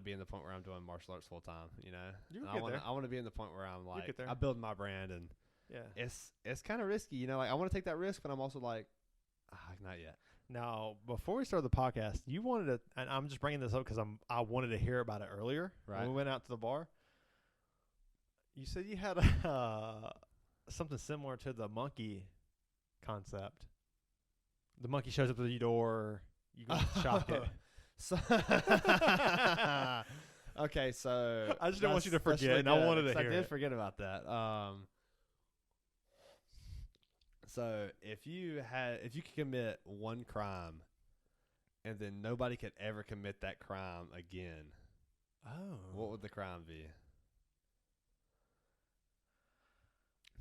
be in the point where I'm doing martial arts full time. You know, You And can get there. I wanna be in the point where I'm like get there. I build my brand and Yeah. it's kind of risky. You know, like I want to take that risk, but I'm also like, not yet. Now, before we started the podcast, you wanted to, and I'm just bringing this up because I wanted to hear about it earlier. Right. When we went out to the bar. You said you had something similar to the monkey concept. The monkey shows up at your door. You go shock it. So okay, so I just didn't want you to that's forget, really and I good, wanted to 'cause hear I did it. forget about that. So if you could commit one crime, and then nobody could ever commit that crime again, what would the crime be?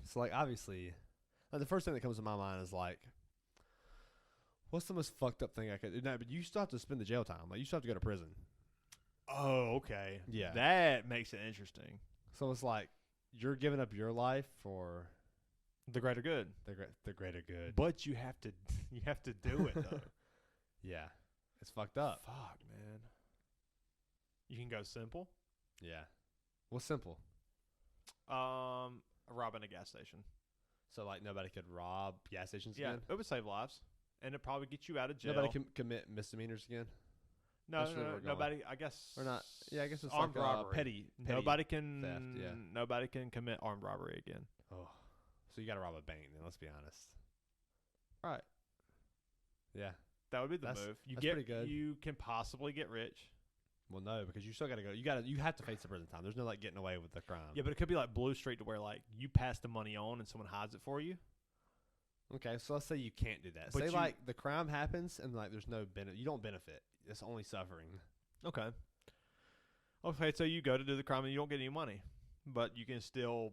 So like obviously, like the first thing that comes to my mind is like, what's the most fucked up thing I could? No, but you still have to spend the jail time. Like you still have to go to prison. Oh, okay. Yeah. That makes it interesting. So it's like you're giving up your life for The greater good. the greater good. But you have to do it though. Yeah, it's fucked up. Fuck, man. You can go simple. Yeah, what's simple? Robbing a gas station. So like nobody could rob gas stations Yeah, again. it would save lives, and it probably get you out of jail. Nobody can commit misdemeanors again. No, That's where we're going. nobody. I guess Or not? Yeah, I guess it's armed like robbery. petty Nobody can. theft, yeah. Nobody can commit armed robbery again. Oh, so you got to rob a bank then? Let's be honest. Right. Yeah. That would be the That's- move. You that's get. pretty good. You can possibly get rich. Well, no, because you still got to go. You have to face the prison time. There's no like getting away with the crime. Yeah, but it could be like Blue Street to where like you pass the money on and someone hides it for you. Okay, so let's say you can't do that. But Say you- like the crime happens and like there's no benefit. You don't benefit. It's only suffering. Okay. Okay, so you go to do the crime and you don't get any money, but you can still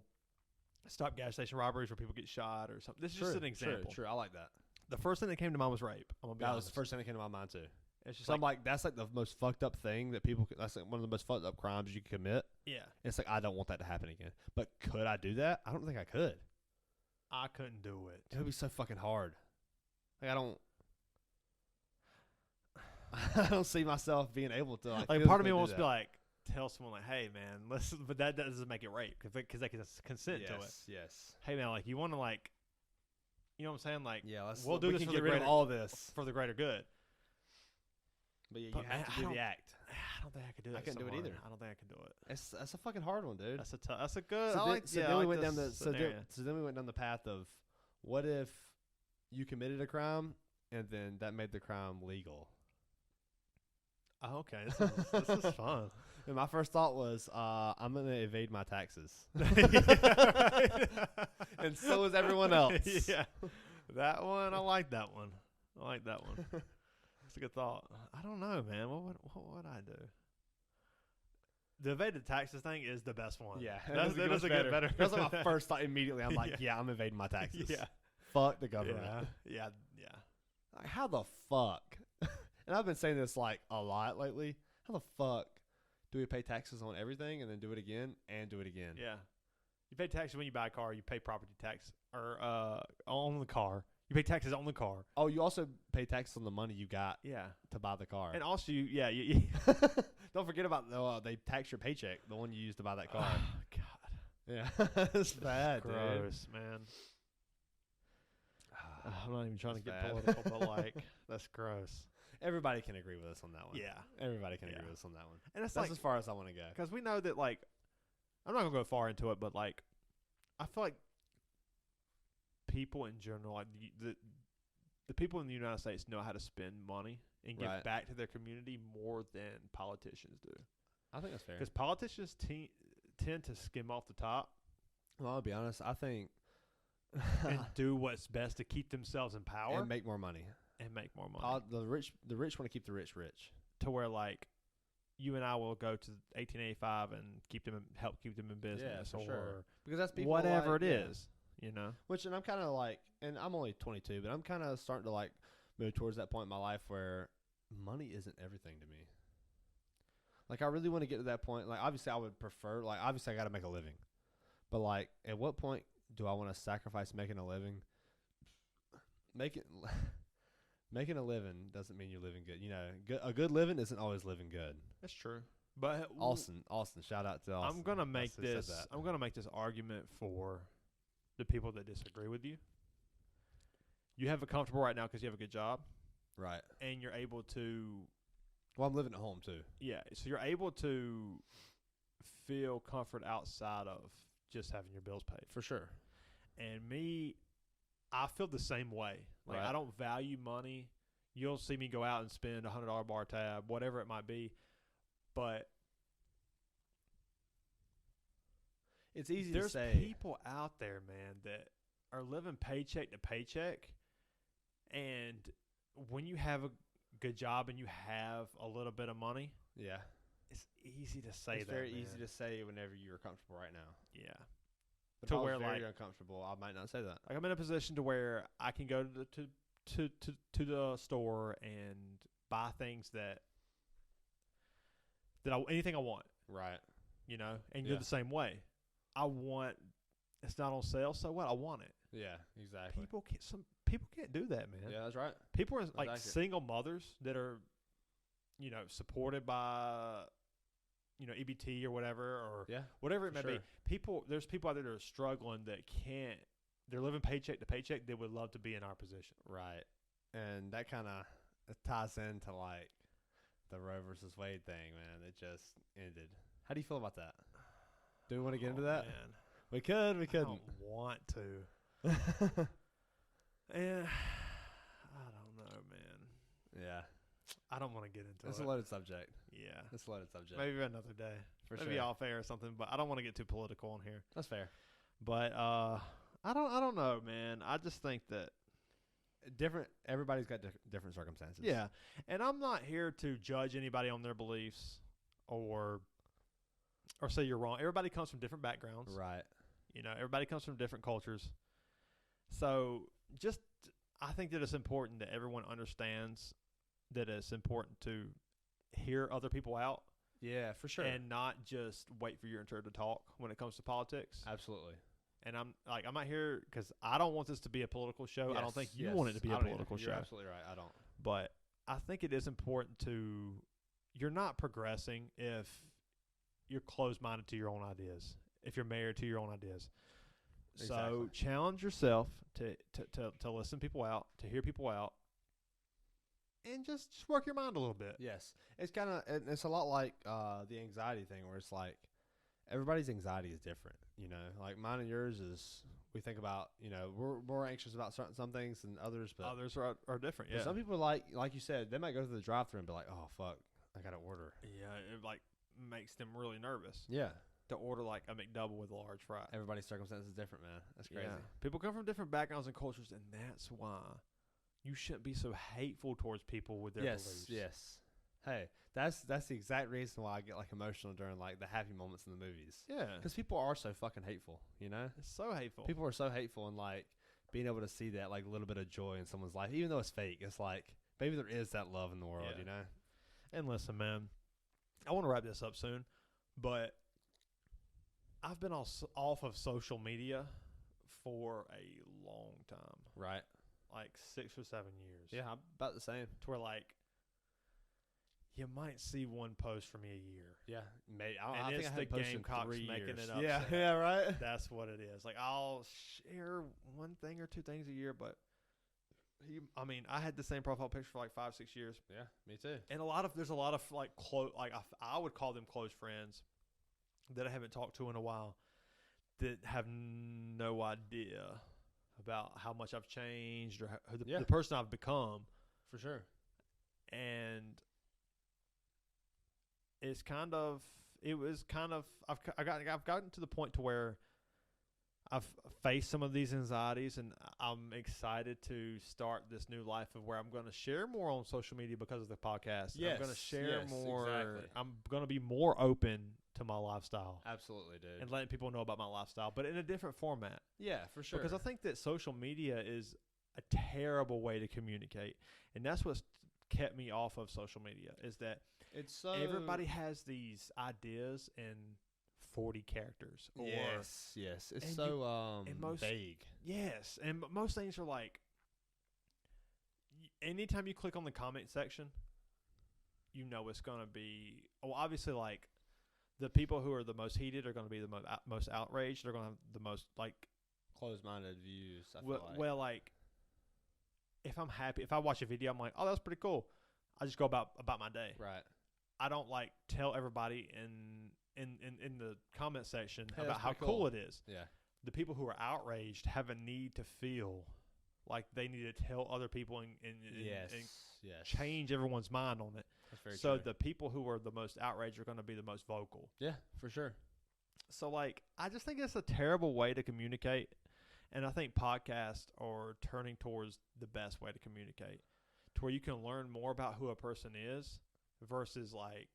stop gas station robberies where people get shot or something. This is just an example. True. I like that. The first thing that came to mind was rape. I'm gonna be That honest. was the first thing that came to my mind too. It's just So I'm like, that's like the most fucked up thing that people. That's like one of the most fucked up crimes you can commit. yeah, It's like I don't want that to happen again. But could I do that? I don't think I could. I couldn't do it. It would be so fucking hard. Like I don't. I don't see myself being able to like. Like part of physically me do wants to be that. like, tell someone like, hey man, listen, but that doesn't make it rape because they can consent to it. Yes. Hey man, like you want to like, you know what I'm saying? Like, Yeah. we'll do we this can for get the rid of greater- all this. for the greater good. But yeah, But you man, have I to do don't- the act. I don't think I could do that. I couldn't do it so hard. either. I don't think I could do it. That's a fucking hard one, dude. That's a good. So I then, like, so yeah, then I we like went down this the scenario. so then we went down the path of what if you committed a crime and then that made the crime legal. Oh, okay, this is fun. And my first thought was, I'm gonna evade my taxes, and so is everyone else. Yeah, that one. I like that one. That's a good thought. I don't know, man. What would I do? The evaded taxes thing is the best one. Yeah, that is a good better. That's like my first thought immediately. I'm like, yeah, I'm evading my taxes. Yeah, fuck the government. Yeah. Like, how the fuck? And I've been saying this like a lot lately. How the fuck do we pay taxes on everything and then do it again and do it again? Yeah. You pay taxes when you buy a car. You pay property tax or on the car. You pay taxes on the car. Oh, you also pay taxes on the money you got. Yeah. To buy the car. And also, you don't forget about they tax your paycheck, the one you used to buy that car. Oh, God. Yeah, it's bad, gross, dude. Man. I'm not even trying to get bad. political, but like, that's gross. Everybody can agree with us on that one. Yeah. Everybody can agree with us on that one. And that's like, as far as I want to go. Because we know that, like, I'm not going to go far into it, but, like, I feel like people in general, like, the people in the United States know how to spend money and give back to their community more than politicians do. I think that's fair. Because politicians tend to skim off the top. Well, I'll be honest. I think and do what's best to keep themselves in power and make more money. The rich want to keep the rich rich. To where, like, you and I will go to 1885 and help keep them in business, for or sure. Because that's people whatever like, it is, you know. Which, and I'm kind of like, and I'm only 22, but I'm kind of starting to like move towards that point in my life where money isn't everything to me. Like, I really want to get to that point. Like, obviously, I would prefer. Like, obviously, I got to make a living, but like, at what point do I want to sacrifice making a living? Making a living doesn't mean you're living good. You know, a good living isn't always living good. That's true. But Austin, shout out to Austin. I'm gonna make this argument for the people that disagree with you. You have it comfortable right now because you have a good job, right? And you're able to. Well, I'm living at home too. Yeah, so you're able to feel comfort outside of just having your bills paid. For sure. And me, I feel the same way. Like, I don't value money. You'll see me go out and spend $100 bar tab, whatever it might be. But it's easy to say. There's people out there, man, that are living paycheck to paycheck. And when you have a good job and you have a little bit of money, yeah, it's easy to say it's very easy to say whenever you're comfortable right now. Yeah. But to where very uncomfortable, I might not say that. Like, I'm in a position to where I can go to the store and buy things that anything I want. Right. You know, and you're the same way. It's not on sale, so what? I want it. Yeah, exactly. People can't do that, man. Yeah, that's right. People are like single mothers that are, you know, supported by, you know, EBT or whatever, or whatever it may be. There's people out there that are struggling that can't. They're living paycheck to paycheck. They would love to be in our position. Right. And that kind of ties into like the Roe versus Wade thing, man. It just ended. How do you feel about that? Do we want to get into that? Man. We could. We couldn't. I don't want to. Yeah, I don't know, man. Yeah. I don't want to get into it. It's a loaded subject. Yeah. It's a loaded subject. Maybe another day. Maybe off air or something, but I don't want to get too political on here. That's fair. But I don't know, man. I just think that everybody's got different circumstances. Yeah. And I'm not here to judge anybody on their beliefs or say you're wrong. Everybody comes from different backgrounds. Right. You know, everybody comes from different cultures. So I think that it's important that everyone understands that it's important to hear other people out. Yeah, for sure. And not just wait for your turn to talk when it comes to politics. Absolutely. And I'm not here because I don't want this to be a political show. Yes, I don't think you want it to be a political show. You're absolutely right. I don't. But I think it is important you're not progressing if you're closed-minded to your own ideas, if you're married to your own ideas. Exactly. So challenge yourself to listen people out, to hear people out, and just work your mind a little bit. Yes. It's a lot like the anxiety thing where it's like everybody's anxiety is different, you know. Like mine and yours is we think about, you know, we're more anxious about some things than others, but others are different, yeah. Some people like you said, they might go to the drive-thru and be like, "Oh fuck, I got to order." Yeah, like makes them really nervous Yeah. to order like a McDouble with a large fry. Everybody's circumstance is different, man. That's crazy. Yeah. People come from different backgrounds and cultures, and that's why you shouldn't be so hateful towards people with their beliefs. Yes. Hey, that's the exact reason why I get like emotional during like the happy moments in the movies. Yeah. Because people are so fucking hateful, you know? It's so hateful. People are so hateful, and like being able to see that like little bit of joy in someone's life, even though it's fake, it's like maybe there is that love in the world, you know? And listen, man, I want to wrap this up soon, but I've been off of social media for a long time. Right. Like 6 or 7 years. Yeah, I'm about the same. To where like you might see one post for me a year. Yeah, maybe. I think I the posted Gamecocks making years. it up. Yeah, right. That's what it is. Like I'll share one thing or two things a year, but I had the same profile picture for like 5-6 years. Yeah, me too. And there's a lot of like I would call them close friends that I haven't talked to in a while that have no idea about how much I've changed or the person I've become. For sure. And I've gotten to the point to where I've faced some of these anxieties, and I'm excited to start this new life of where I'm going to share more on social media because of the podcast. Yes, I'm going to share more. Exactly. I'm going to be more open to my lifestyle. Absolutely, dude. And letting people know about my lifestyle, but in a different format. Yeah, for sure. Because I think that social media is a terrible way to communicate. And that's what's kept me off of social media, is that it's so everybody has these ideas in 40 characters. Or, yes. It's so vague. Yes. And most things are like, anytime you click on the comment section, you know it's going to be, obviously, like, the people who are the most heated are going to be the most outraged. They're going to have the most, like, closed-minded views, I feel like. Well, like, if I'm happy, if I watch a video, I'm like, oh, that's pretty cool. I just go about my day. Right. I don't, like, tell everybody in the comment section about how cool it is. Yeah. The people who are outraged have a need to feel like they need to tell other people and change everyone's mind on it. That's very so true. The people who are the most outraged are going to be the most vocal. Yeah, for sure. So, like, I just think it's a terrible way to communicate, and I think podcasts are turning towards the best way to communicate, to where you can learn more about who a person is versus, like,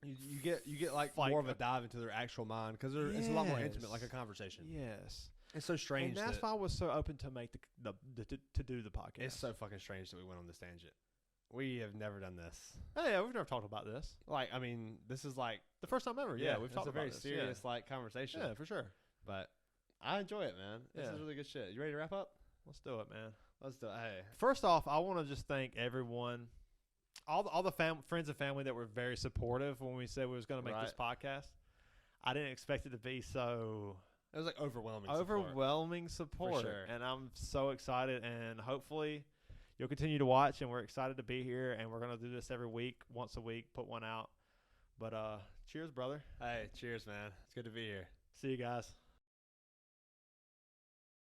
you get like more of a dive into their actual mind, because it's a lot more intimate, like a conversation. Yes. It's so strange. And that's why I was so open to make to do the podcast. It's so fucking strange that we went on this tangent. We have never done this. Oh, yeah, we've never talked about this. Like, I mean, this is like the first time ever. Yeah, we've talked about this. It's a very serious like conversation. Yeah, for sure. But I enjoy it, man. This is really good shit. You ready to wrap up? Let's do it, man. Let's do it. Hey. First off, I want to just thank everyone, all the friends and family that were very supportive when we said we was going to make this podcast. I didn't expect it to be so. It was like overwhelming support. For sure. And I'm so excited, and hopefully you'll continue to watch, and we're excited to be here, and we're going to do this every week, once a week, put one out. But cheers, brother. Hey, cheers, man. It's good to be here. See you guys.